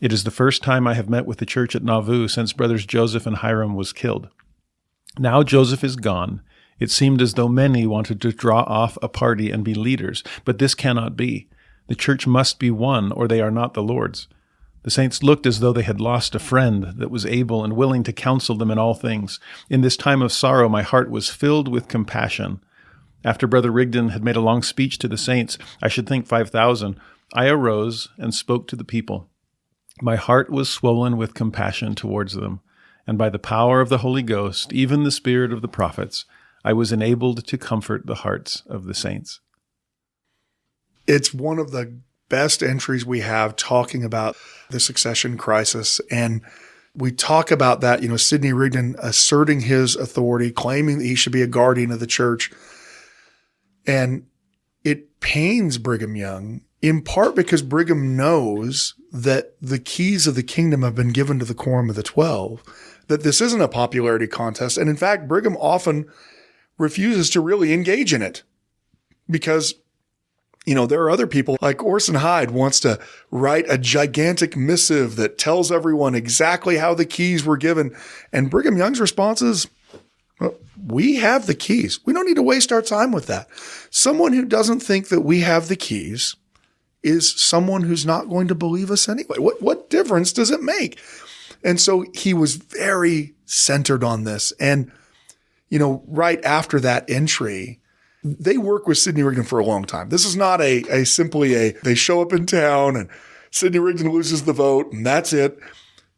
It is the first time I have met with the church at Nauvoo since brothers Joseph and Hiram was killed. Now Joseph is gone. It seemed as though many wanted to draw off a party and be leaders, but this cannot be. The church must be one, or they are not the Lord's. The saints looked as though they had lost a friend that was able and willing to counsel them in all things. In this time of sorrow, my heart was filled with compassion. After Brother Rigdon had made a long speech to the saints, I should think 5,000, I arose and spoke to the people. My heart was swollen with compassion towards them, and by the power of the Holy Ghost, even the spirit of the prophets, I was enabled to comfort the hearts of the saints." It's one of the best entries we have talking about the succession crisis. And we talk about that, Sidney Rigdon asserting his authority, claiming that he should be a guardian of the church. And it pains Brigham Young, in part because Brigham knows that the keys of the kingdom have been given to the Quorum of the 12, that this isn't a popularity contest. And in fact, Brigham often refuses to really engage in it because there are other people, like Orson Hyde wants to write a gigantic missive that tells everyone exactly how the keys were given. And Brigham Young's response is, well, we have the keys. We don't need to waste our time with that. Someone who doesn't think that we have the keys is someone who's not going to believe us anyway. What difference does it make? And so he was very centered on this. And, right after that entry, they work with Sidney Rigdon for a long time. This is not simply they show up in town and Sidney Rigdon loses the vote and that's it.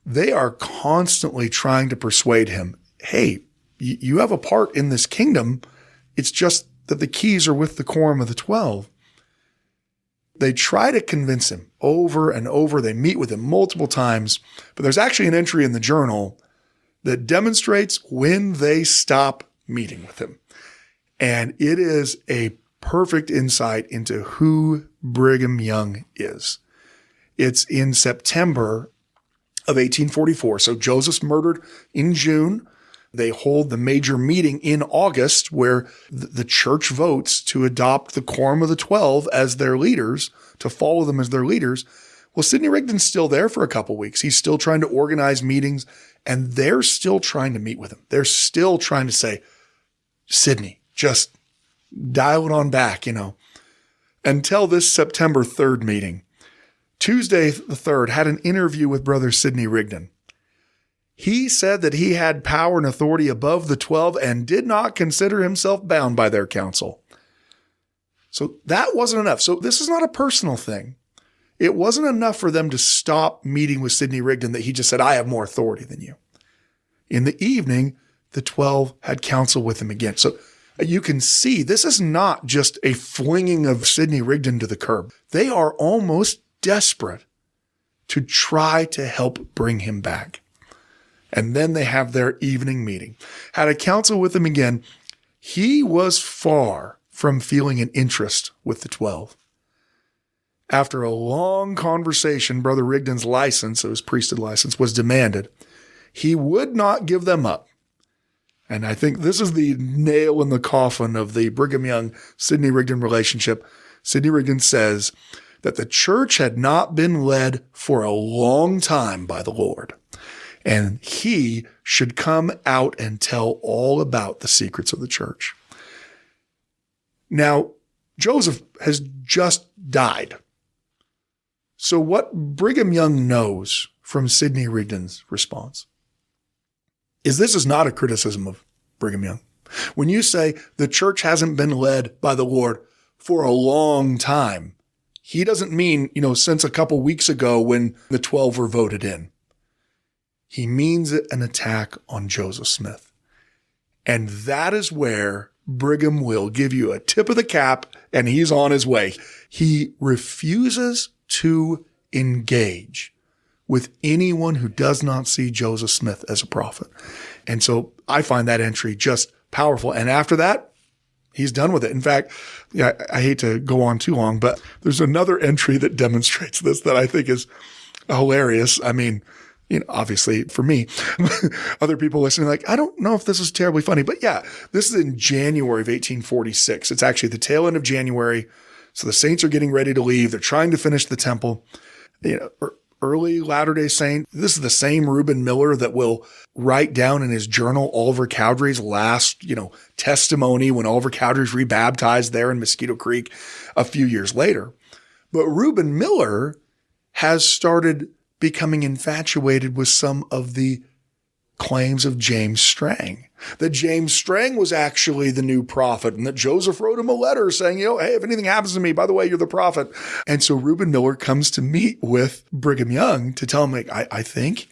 They are constantly trying to persuade him, hey, you have a part in this kingdom. It's just that the keys are with the Quorum of the 12. They try to convince him over and over. They meet with him multiple times, but there's actually an entry in the journal that demonstrates when they stop meeting with him. And it is a perfect insight into who Brigham Young is. It's in September of 1844. So Joseph's murdered in June. They hold the major meeting in August where the church votes to adopt the Quorum of the 12 as their leaders, to follow them as their leaders. Well, Sidney Rigdon's still there for a couple weeks. He's still trying to organize meetings, and they're still trying to meet with him. They're still trying to say, Sidney, just dial it on back, until this September 3rd meeting. Tuesday the 3rd had an interview with Brother Sidney Rigdon. He said that he had power and authority above the 12 and did not consider himself bound by their counsel. So that wasn't enough. So this is not a personal thing. It wasn't enough for them to stop meeting with Sidney Rigdon that he just said, I have more authority than you. In the evening, the 12 had counsel with him again. So you can see this is not just a flinging of Sidney Rigdon to the curb. They are almost desperate to try to help bring him back. And then they have their evening meeting. Had a counsel with him again. He was far from feeling an interest with the 12. After a long conversation, Brother Rigdon's license, so his priesthood license, was demanded. He would not give them up. And I think this is the nail in the coffin of the Brigham Young-Sidney Rigdon relationship. Sidney Rigdon says that the church had not been led for a long time by the Lord, and he should come out and tell all about the secrets of the church. Now, Joseph has just died. So what Brigham Young knows from Sidney Rigdon's response is this is not a criticism of Brigham Young. When you say the church hasn't been led by the Lord for a long time, he doesn't mean, since a couple weeks ago when the 12 were voted in. He means it an attack on Joseph Smith. And that is where Brigham will give you a tip of the cap, and he's on his way. He refuses to engage with anyone who does not see Joseph Smith as a prophet. And so I find that entry just powerful. And after that, he's done with it. In fact, I hate to go on too long, but there's another entry that demonstrates this that I think is hilarious. I mean, obviously for me, other people listening like, I don't know if this is terribly funny, but yeah, this is in January of 1846. It's actually the tail end of January. So the saints are getting ready to leave. They're trying to finish the temple. Early Latter-day Saint. This is the same Reuben Miller that will write down in his journal Oliver Cowdery's last, testimony when Oliver Cowdery's rebaptized there in Mosquito Creek a few years later. But Reuben Miller has started becoming infatuated with some of the claims of James Strang, that James Strang was actually the new prophet and that Joseph wrote him a letter saying, hey, if anything happens to me, by the way, you're the prophet. And so Reuben Miller comes to meet with Brigham Young to tell him, I think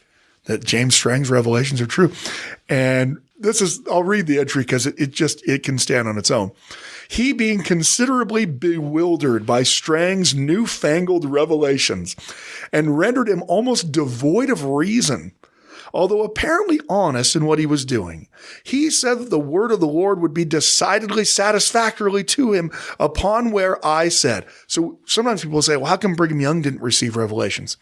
that James Strang's revelations are true. And I'll read the entry because it can stand on its own. He being considerably bewildered by Strang's newfangled revelations and rendered him almost devoid of reason, although apparently honest in what he was doing, he said that the word of the Lord would be decidedly satisfactorily to him upon where I said. So sometimes people say, well, how come Brigham Young didn't receive revelations?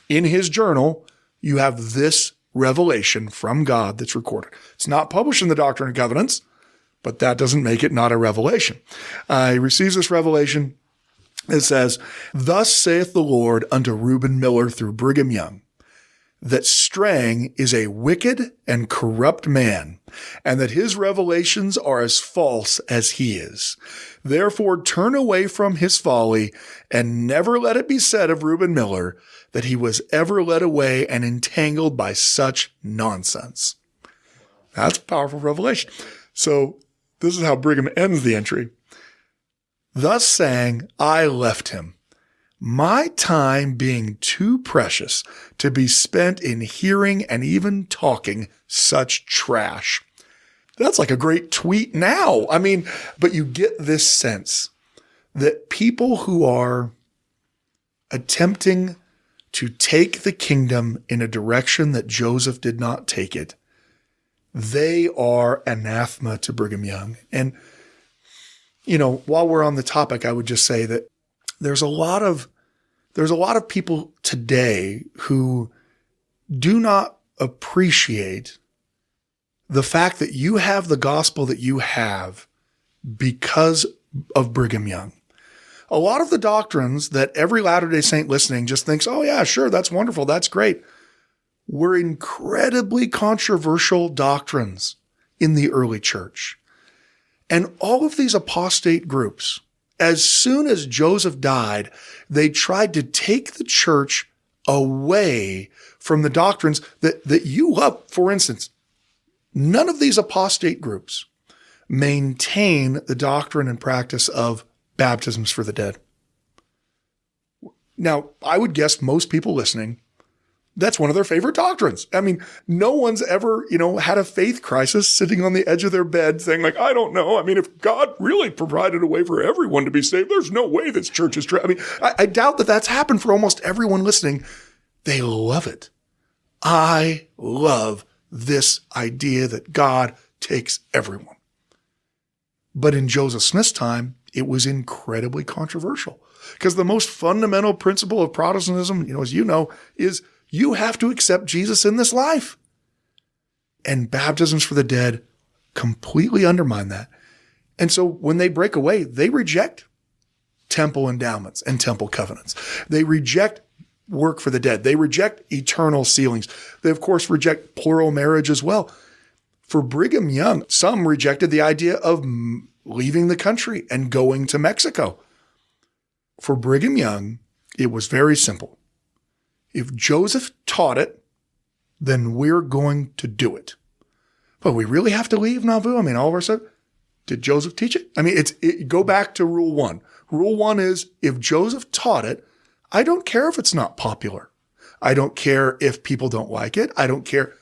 In his journal, you have this revelation from God that's recorded. It's not published in the Doctrine and Covenants, but that doesn't make it not a revelation. He receives this revelation. It says, thus saith the Lord unto Reuben Miller through Brigham Young, that Strang is a wicked and corrupt man, and that his revelations are as false as he is. Therefore turn away from his folly, and never let it be said of Reuben Miller that he was ever led away and entangled by such nonsense. That's a powerful revelation. So this is how Brigham ends the entry. Thus saying, I left him, my time being too precious to be spent in hearing and even talking such trash. That's like a great tweet now. But you get this sense that people who are attempting to take the kingdom in a direction that Joseph did not take it, they are anathema to Brigham Young. And, while we're on the topic, I would just say that there's a lot of people today who do not appreciate the fact that you have the gospel that you have because of Brigham Young. A lot of the doctrines that every Latter-day Saint listening just thinks, oh yeah, sure, that's wonderful, that's great, were incredibly controversial doctrines in the early church. And all of these apostate groups, as soon as Joseph died, they tried to take the church away from the doctrines that you love. For instance, none of these apostate groups maintain the doctrine and practice of baptisms for the dead. Now, I would guess most people listening, that's one of their favorite doctrines. No one's ever, had a faith crisis sitting on the edge of their bed saying I don't know. If God really provided a way for everyone to be saved, there's no way this church is true. I doubt that that's happened for almost everyone listening. They love it. I love this idea that God takes everyone. But in Joseph Smith's time, it was incredibly controversial because the most fundamental principle of Protestantism, as is you have to accept Jesus in this life. And baptisms for the dead completely undermine that. And so when they break away, they reject temple endowments and temple covenants. They reject work for the dead. They reject eternal sealings. They, of course, reject plural marriage as well. For Brigham Young, some rejected the idea of leaving the country and going to Mexico. For Brigham Young, it was very simple. If Joseph taught it, then we're going to do it. But we really have to leave Nauvoo? I mean, all of a sudden, did Joseph teach it? I mean, go back to rule 1. Rule 1 is if Joseph taught it, I don't care if it's not popular. I don't care if people don't like it. I don't care.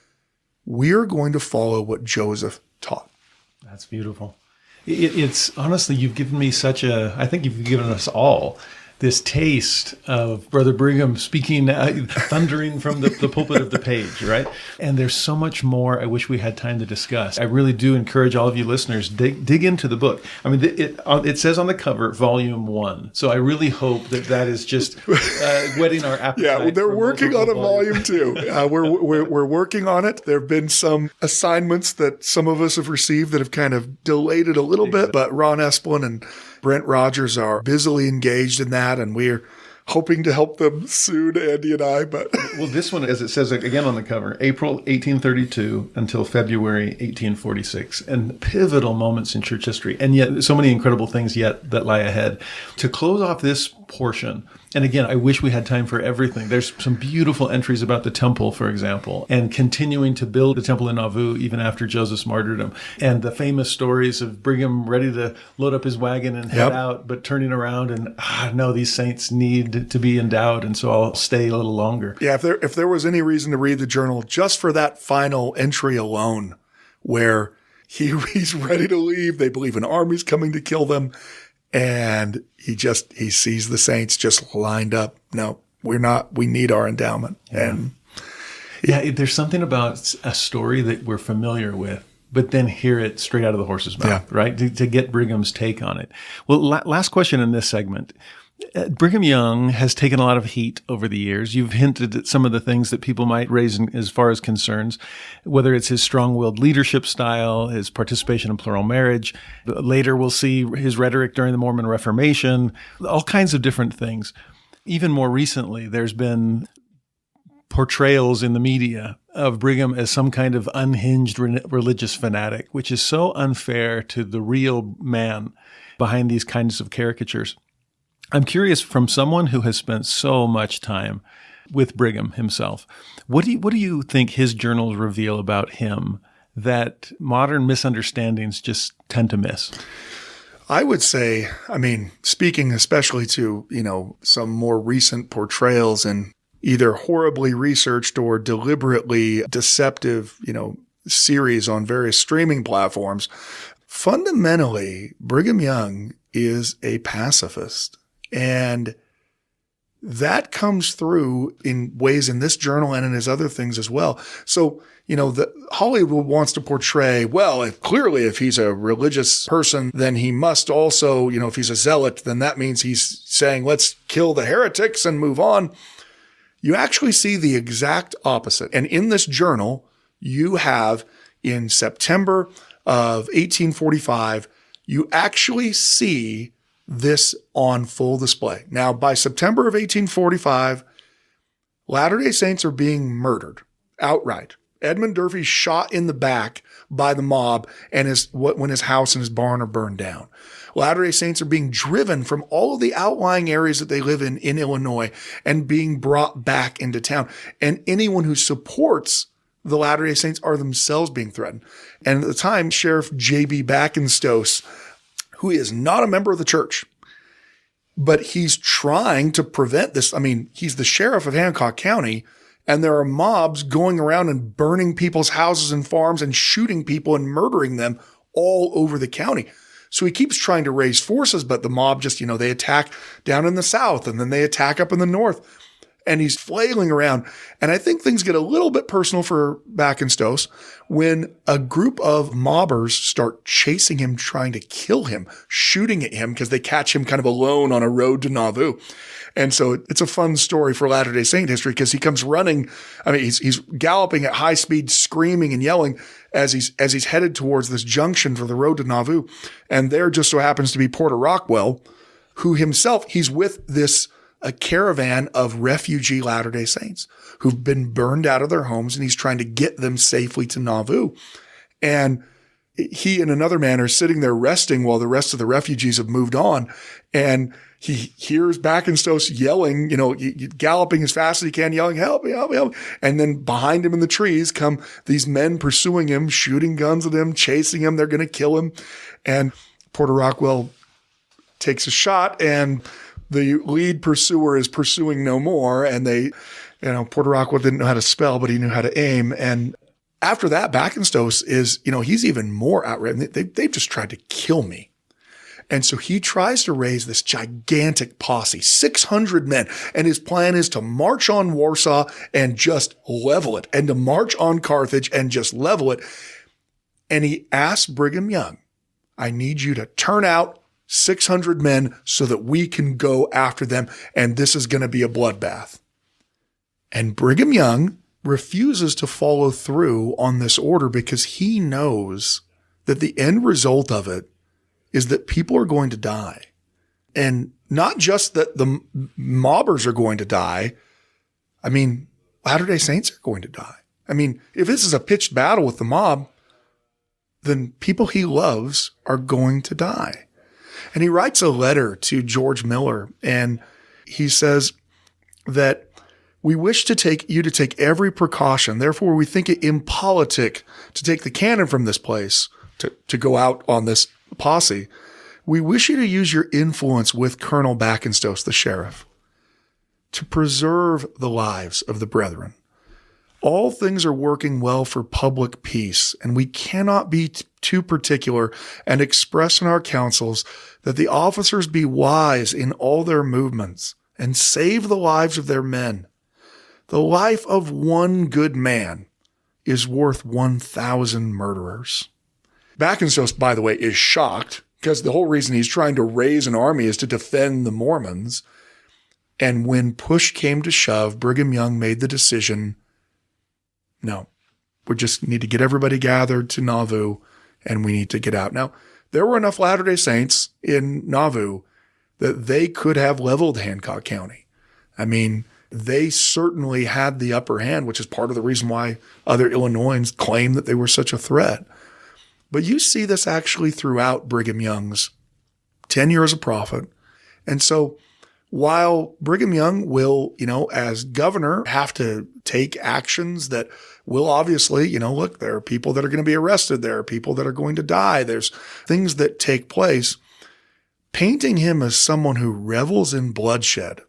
We're going to follow what Joseph taught. That's beautiful. It's honestly, you've given me I think you've given us all this taste of Brother Brigham speaking, thundering from the pulpit of the page, right? And there's so much more I wish we had time to discuss. I really do encourage all of you listeners, dig into the book. I mean, it says on the cover, Volume 1. So I really hope that is just whetting our appetite. Yeah, they're working on a Volume 2. We're working on it. There have been some assignments that some of us have received that have kind of delayed it a little bit, but Ron Esplin and Brent Rogers are busily engaged in that, and we're hoping to help them soon, Andy and I. But well, this one, as it says again on the cover, April 1832 until February 1846, and pivotal moments in church history, and yet so many incredible things yet that lie ahead. To close off this portion, and again, I wish we had time for everything. There's some beautiful entries about the temple, for example, and continuing to build the temple in Nauvoo even after Joseph's martyrdom, and the famous stories of Brigham ready to load up his wagon and head out, but turning around and, no, these saints need to be endowed, and so I'll stay a little longer. Yeah, if there was any reason to read the journal, just for that final entry alone, where he's ready to leave, they believe an army's coming to kill them, and he sees the saints just lined up. No, we're not. We need our endowment. Yeah. And there's something about a story that we're familiar with, but then hear it straight out of the horse's mouth, right? To get Brigham's take on it. Well, last question in this segment. Brigham Young has taken a lot of heat over the years. You've hinted at some of the things that people might raise as far as concerns, whether it's his strong-willed leadership style, his participation in plural marriage. Later, we'll see his rhetoric during the Mormon Reformation, all kinds of different things. Even more recently, there's been portrayals in the media of Brigham as some kind of unhinged religious fanatic, which is so unfair to the real man behind these kinds of caricatures. I'm curious, from someone who has spent so much time with Brigham himself, what do you think his journals reveal about him that modern misunderstandings just tend to miss? I would say, I mean, speaking especially to, some more recent portrayals in either horribly researched or deliberately deceptive, series on various streaming platforms, fundamentally, Brigham Young is a pacifist. And that comes through in ways in this journal and in his other things as well. So, Hollywood wants to portray, well, if he's a religious person, then he must also, if he's a zealot, then that means he's saying, let's kill the heretics and move on. You actually see the exact opposite. And in this journal, you have in September of 1845, you actually see this on full display. Now, by September of 1845, Latter-day Saints are being murdered outright. Edmund Durfee shot in the back by the mob, and when his house and his barn are burned down. Latter-day Saints are being driven from all of the outlying areas that they live in Illinois and being brought back into town. And anyone who supports the Latter-day Saints are themselves being threatened. And at the time, Sheriff J.B. Backenstoss, who is not a member of the church, but he's trying to prevent this. I mean, he's the sheriff of Hancock County, and there are mobs going around and burning people's houses and farms and shooting people and murdering them all over the county. So he keeps trying to raise forces, but the mob just, they attack down in the south and then they attack up in the north. and he's flailing around. And I think things get a little bit personal for Backenstoss when a group of mobbers start chasing him, trying to kill him, shooting at him because they catch him kind of alone on a road to Nauvoo. And so it's a fun story for Latter-day Saint history because he comes running. I mean, he's galloping at high speed, screaming and yelling as he's headed towards this junction for the road to Nauvoo. And there just so happens to be Porter Rockwell, who himself, he's with a caravan of refugee Latter-day Saints who've been burned out of their homes, and he's trying to get them safely to Nauvoo. And he and another man are sitting there resting while the rest of the refugees have moved on. And he hears Backenstoss yelling, galloping as fast as he can, yelling, "Help me, help me, help me." And then behind him in the trees come these men pursuing him, shooting guns at him, chasing him. They're going to kill him. And Porter Rockwell takes a shot, and the lead pursuer is pursuing no more. And Porter Rockwell didn't know how to spell, but he knew how to aim. And after that, Backenstoss is, he's even more outraged. They've just tried to kill me. And so he tries to raise this gigantic posse, 600 men. And his plan is to march on Warsaw and just level it, and to march on Carthage and just level it. And he asks Brigham Young, "I need you to turn out 600 men so that we can go after them. And this is going to be a bloodbath." And Brigham Young refuses to follow through on this order because he knows that the end result of it is that people are going to die. And not just that the mobbers are going to die. I mean, Latter-day Saints are going to die. I mean, if this is a pitched battle with the mob, then people he loves are going to die. And he writes a letter to George Miller, and he says that we wish to take every precaution. Therefore, we think it impolitic to take the cannon from this place to go out on this posse. We wish you to use your influence with Colonel Backenstoss, the sheriff, to preserve the lives of the brethren. All things are working well for public peace, and we cannot be too particular and express in our counsels that the officers be wise in all their movements and save the lives of their men. The life of one good man is worth 1,000 murderers. Backenstoss, by the way, is shocked because the whole reason he's trying to raise an army is to defend the Mormons. And when push came to shove, Brigham Young made the decision, no, we just need to get everybody gathered to Nauvoo and we need to get out. Now, there were enough Latter-day Saints in Nauvoo that they could have leveled Hancock County. I mean, they certainly had the upper hand, which is part of the reason why other Illinoisans claimed that they were such a threat. But you see this actually throughout Brigham Young's tenure as a prophet. And so while Brigham Young will, as governor, have to take actions that will obviously, look, there are people that are going to be arrested. There are people that are going to die. There's things that take place. Painting him as someone who revels in bloodshed,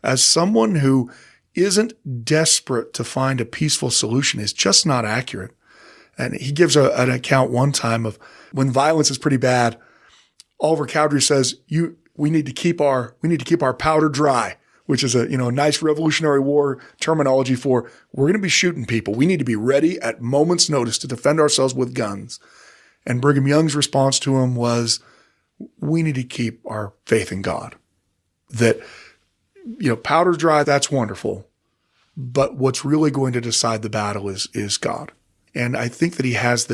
as someone who isn't desperate to find a peaceful solution is just not accurate. And he gives an account one time of when violence is pretty bad. Oliver Cowdery says, we need to keep our powder dry, which is a nice Revolutionary War terminology for we're going to be shooting people. We need to be ready at moment's notice to defend ourselves with guns. And Brigham Young's response to him was, we need to keep our faith in God. That, powder dry, that's wonderful. But what's really going to decide the battle is God. And I think that he has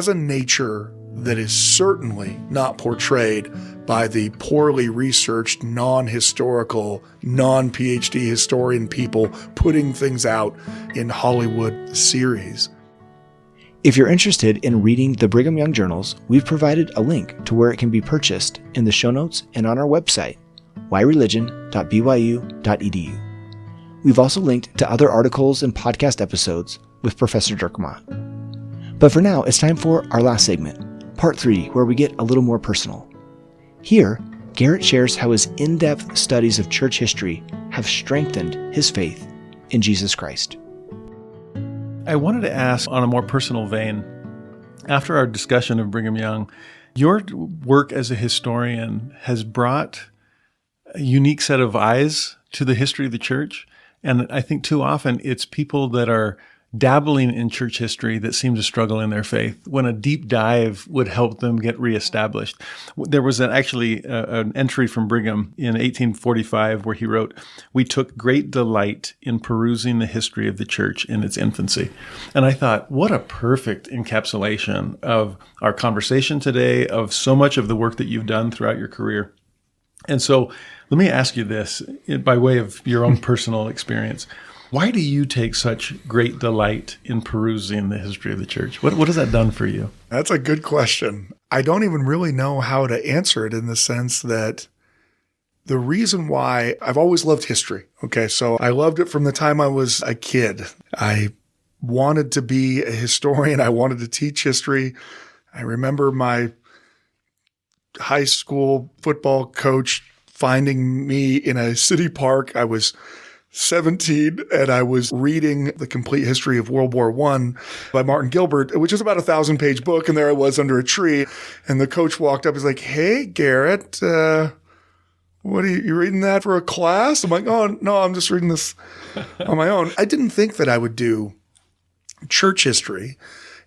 a nature that is certainly not portrayed by the poorly researched, non-historical, non-PhD historian people putting things out in Hollywood series. If you're interested in reading the Brigham Young Journals, we've provided a link to where it can be purchased in the show notes and on our website, whyreligion.byu.edu. We've also linked to other articles and podcast episodes with Professor Dirkmaat. But for now, it's time for our last segment, Part 3, where we get a little more personal. Here, Gerrit shares how his in-depth studies of church history have strengthened his faith in Jesus Christ. I wanted to ask on a more personal vein, after our discussion of Brigham Young, your work as a historian has brought a unique set of eyes to the history of the church. And I think too often it's people that are dabbling in church history that seem to struggle in their faith, when a deep dive would help them get reestablished. There was an entry from Brigham in 1845 where he wrote, "We took great delight in perusing the history of the church in its infancy." And I thought, what a perfect encapsulation of our conversation today, of so much of the work that you've done throughout your career. And so let me ask you this, by way of your own personal experience. Why do you take such great delight in perusing the history of the church? What has that done for you? That's a good question. I don't even really know how to answer it, in the sense that the reason why I've always loved history. Okay, so I loved it from the time I was a kid. I wanted to be a historian. I wanted to teach history. I remember my high school football coach finding me in a city park. I was 17, and I was reading The Complete History of World War I by Martin Gilbert, which is about a 1,000-page book. And there I was under a tree, and the coach walked up. He's like, "Hey, Gerrit, what are you reading that for a class?" I'm like, "Oh, no, I'm just reading this on my own." I didn't think that I would do church history,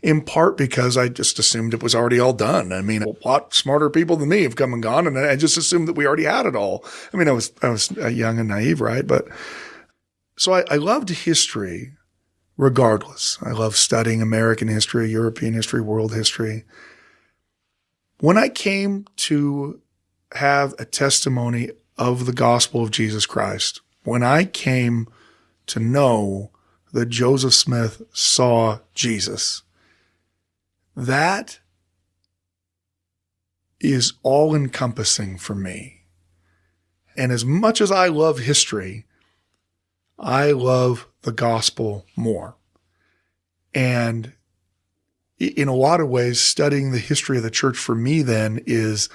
in part because I just assumed it was already all done. I mean, a lot smarter people than me have come and gone, and I just assumed that we already had it all. I mean, I was young and naive, right? But so I loved history regardless. I love studying American history, European history, world history. When I came to have a testimony of the gospel of Jesus Christ, when I came to know that Joseph Smith saw Jesus, that is all-encompassing for me. And as much as I love history, I love the gospel more. And in a lot of ways, studying the history of the church for me then it's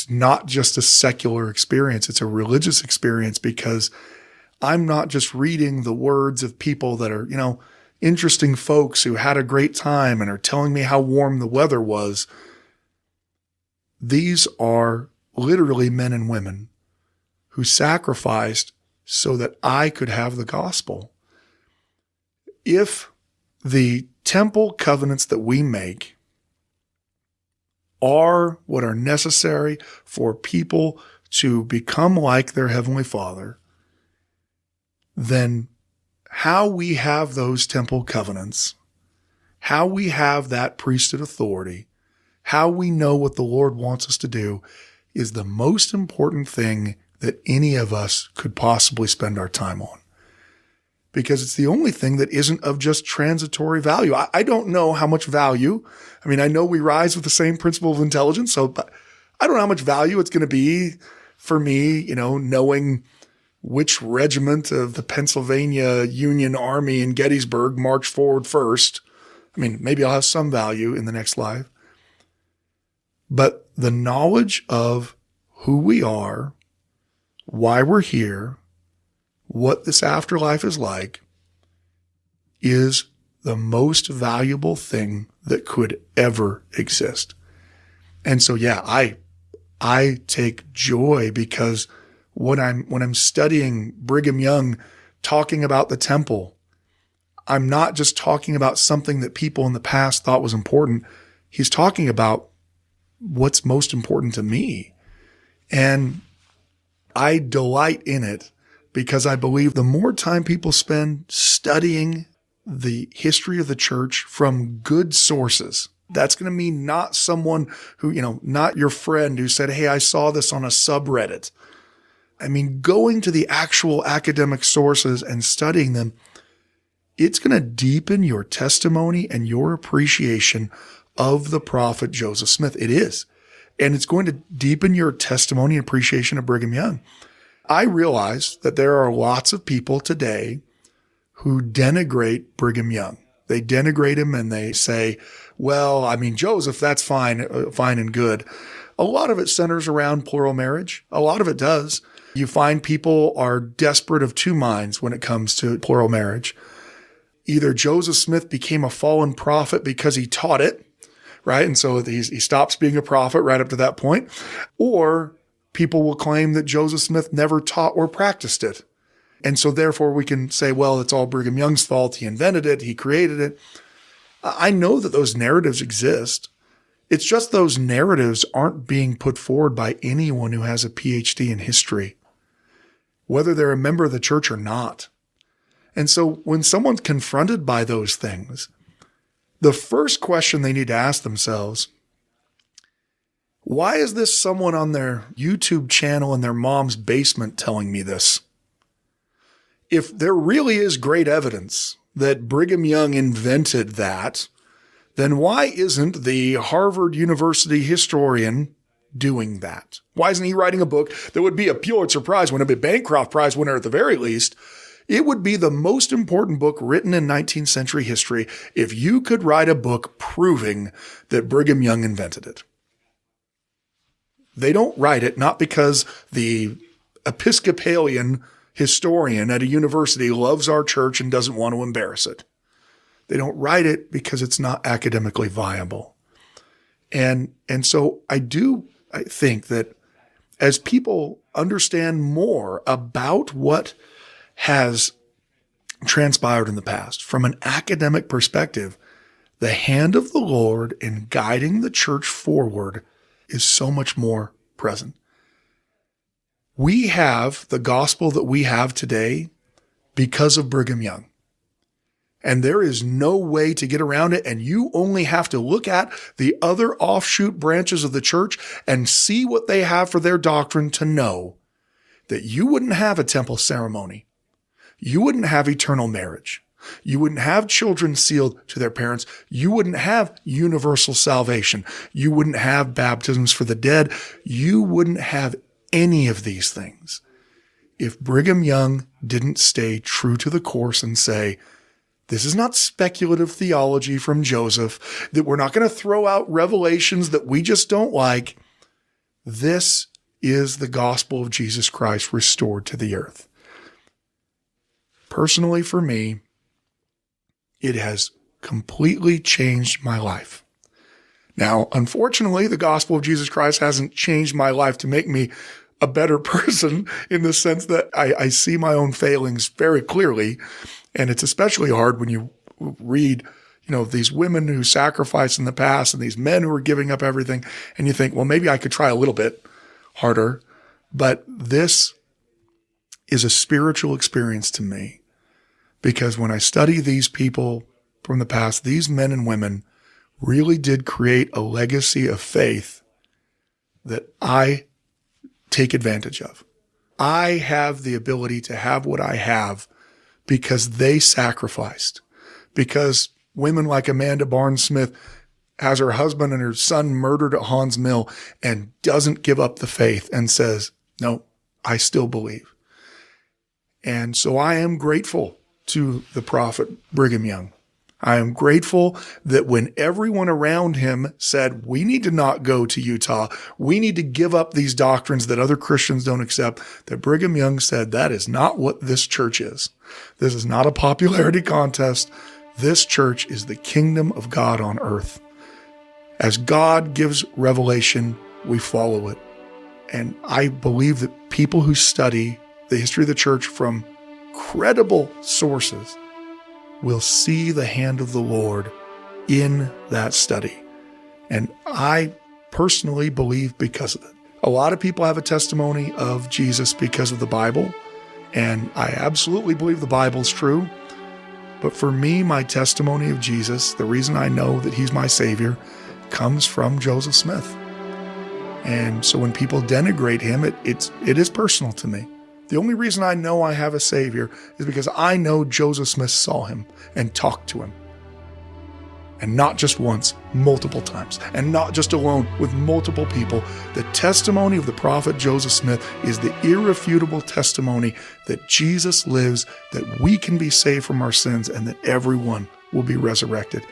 not just a secular experience, it's a religious experience, because I'm not just reading the words of people that are, interesting folks who had a great time and are telling me how warm the weather was. These are literally men and women who sacrificed so that I could have the gospel. If the temple covenants that we make are what are necessary for people to become like their Heavenly Father, then how we have those temple covenants, how we have that priesthood authority, how we know what the Lord wants us to do, is the most important thing that any of us could possibly spend our time on. Because it's the only thing that isn't of just transitory value. I don't know how much value. I mean, I know we rise with the same principle of intelligence, but I don't know how much value it's going to be for me, knowing which regiment of the Pennsylvania Union Army in Gettysburg marched forward first. I mean, maybe I'll have some value in the next life. But the knowledge of who we are, why we're here, what this afterlife is like, is the most valuable thing that could ever exist. And so, yeah, I take joy, because when I'm studying Brigham Young talking about the temple, I'm not just talking about something that people in the past thought was important. He's talking about what's most important to me. And I delight in it, because I believe the more time people spend studying the history of the church from good sources, that's going to mean not someone who, not your friend who said, "Hey, I saw this on a subreddit." I mean, going to the actual academic sources and studying them, it's going to deepen your testimony and your appreciation of the prophet Joseph Smith. It is. And it's going to deepen your testimony and appreciation of Brigham Young. I realize that there are lots of people today who denigrate Brigham Young. They denigrate him and they say, "Well, I mean, Joseph, that's fine and good." A lot of it centers around plural marriage. A lot of it does. You find people are desperate of two minds when it comes to plural marriage. Either Joseph Smith became a fallen prophet because he taught it, right? And so he stops being a prophet right up to that point. Or people will claim that Joseph Smith never taught or practiced it. And so therefore we can say, well, it's all Brigham Young's fault. He invented it. He created it. I know that those narratives exist. It's just those narratives aren't being put forward by anyone who has a PhD in history, whether they're a member of the church or not. And so when someone's confronted by those things, the first question they need to ask themselves, why is this someone on their YouTube channel in their mom's basement telling me this? If there really is great evidence that Brigham Young invented that, then why isn't the Harvard University historian doing that? Why isn't he writing a book that would be a Pulitzer Prize winner, a Bancroft Prize winner at the very least? It would be the most important book written in 19th century history if you could write a book proving that Brigham Young invented it. They don't write it not because the Episcopalian historian at a university loves our church and doesn't want to embarrass it. They don't write it because it's not academically viable. And so I think that as people understand more about what has transpired in the past from an academic perspective, the hand of the Lord in guiding the church forward is so much more present. We have the gospel that we have today because of Brigham Young. And there is no way to get around it. And you only have to look at the other offshoot branches of the church and see what they have for their doctrine to know that you wouldn't have a temple ceremony. You wouldn't have eternal marriage. You wouldn't have children sealed to their parents. You wouldn't have universal salvation. You wouldn't have baptisms for the dead. You wouldn't have any of these things if Brigham Young didn't stay true to the course and say, this is not speculative theology from Joseph, that we're not going to throw out revelations that we just don't like. This is the gospel of Jesus Christ restored to the earth. Personally, for me, it has completely changed my life. Now, unfortunately, the gospel of Jesus Christ hasn't changed my life to make me a better person in the sense that I see my own failings very clearly. And it's especially hard when you read, these women who sacrificed in the past and these men who are giving up everything. And you think, well, maybe I could try a little bit harder. But this is a spiritual experience to me, because when I study these people from the past, these men and women really did create a legacy of faith that I take advantage of. I have the ability to have what I have because they sacrificed, because women like Amanda Barnes Smith has her husband and her son murdered at Haun's Mill and doesn't give up the faith and says, no, I still believe. And so I am grateful to the prophet Brigham Young. I am grateful that when everyone around him said, we need to not go to Utah, we need to give up these doctrines that other Christians don't accept, that Brigham Young said, that is not what this church is. This is not a popularity contest. This church is the kingdom of God on earth. As God gives revelation, we follow it. And I believe that people who study the history of the church from credible sources will see the hand of the Lord in that study. And I personally believe because of it. A lot of people have a testimony of Jesus because of the Bible, and I absolutely believe the Bible's true. But for me, my testimony of Jesus, the reason I know that he's my Savior, comes from Joseph Smith. And so when people denigrate him, it is personal to me. The only reason I know I have a Savior is because I know Joseph Smith saw him and talked to him. And not just once, multiple times. And not just alone, with multiple people. The testimony of the prophet Joseph Smith is the irrefutable testimony that Jesus lives, that we can be saved from our sins, and that everyone will be resurrected.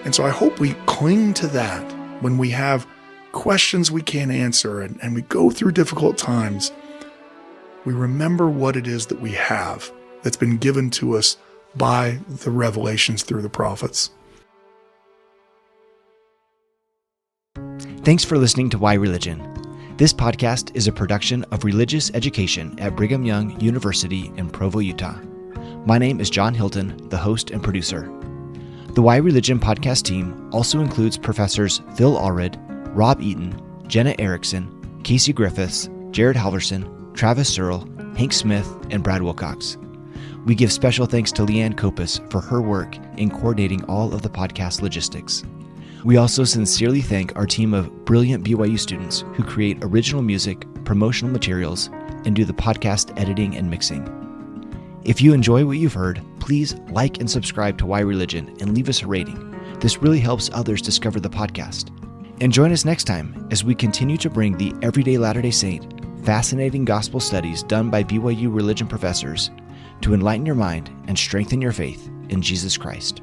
And so I hope we cling to that when we have questions we can't answer and we go through difficult times. We remember what it is that we have that's been given to us by the revelations through the prophets. Thanks for listening to Why Religion. This podcast is a production of religious education at Brigham Young University in Provo, Utah. My name is John Hilton, the host and producer. The Why Religion podcast team also includes professors Phil Allred, Rob Eaton, Jenna Erickson, Casey Griffiths, Jared Halverson, Travis Searle, Hank Smith, and Brad Wilcox. We give special thanks to Leanne Kopus for her work in coordinating all of the podcast logistics. We also sincerely thank our team of brilliant BYU students who create original music, promotional materials, and do the podcast editing and mixing. If you enjoy what you've heard, please like and subscribe to Why Religion and leave us a rating. This really helps others discover the podcast. And join us next time as we continue to bring the Everyday Latter-day Saint fascinating gospel studies done by BYU religion professors to enlighten your mind and strengthen your faith in Jesus Christ.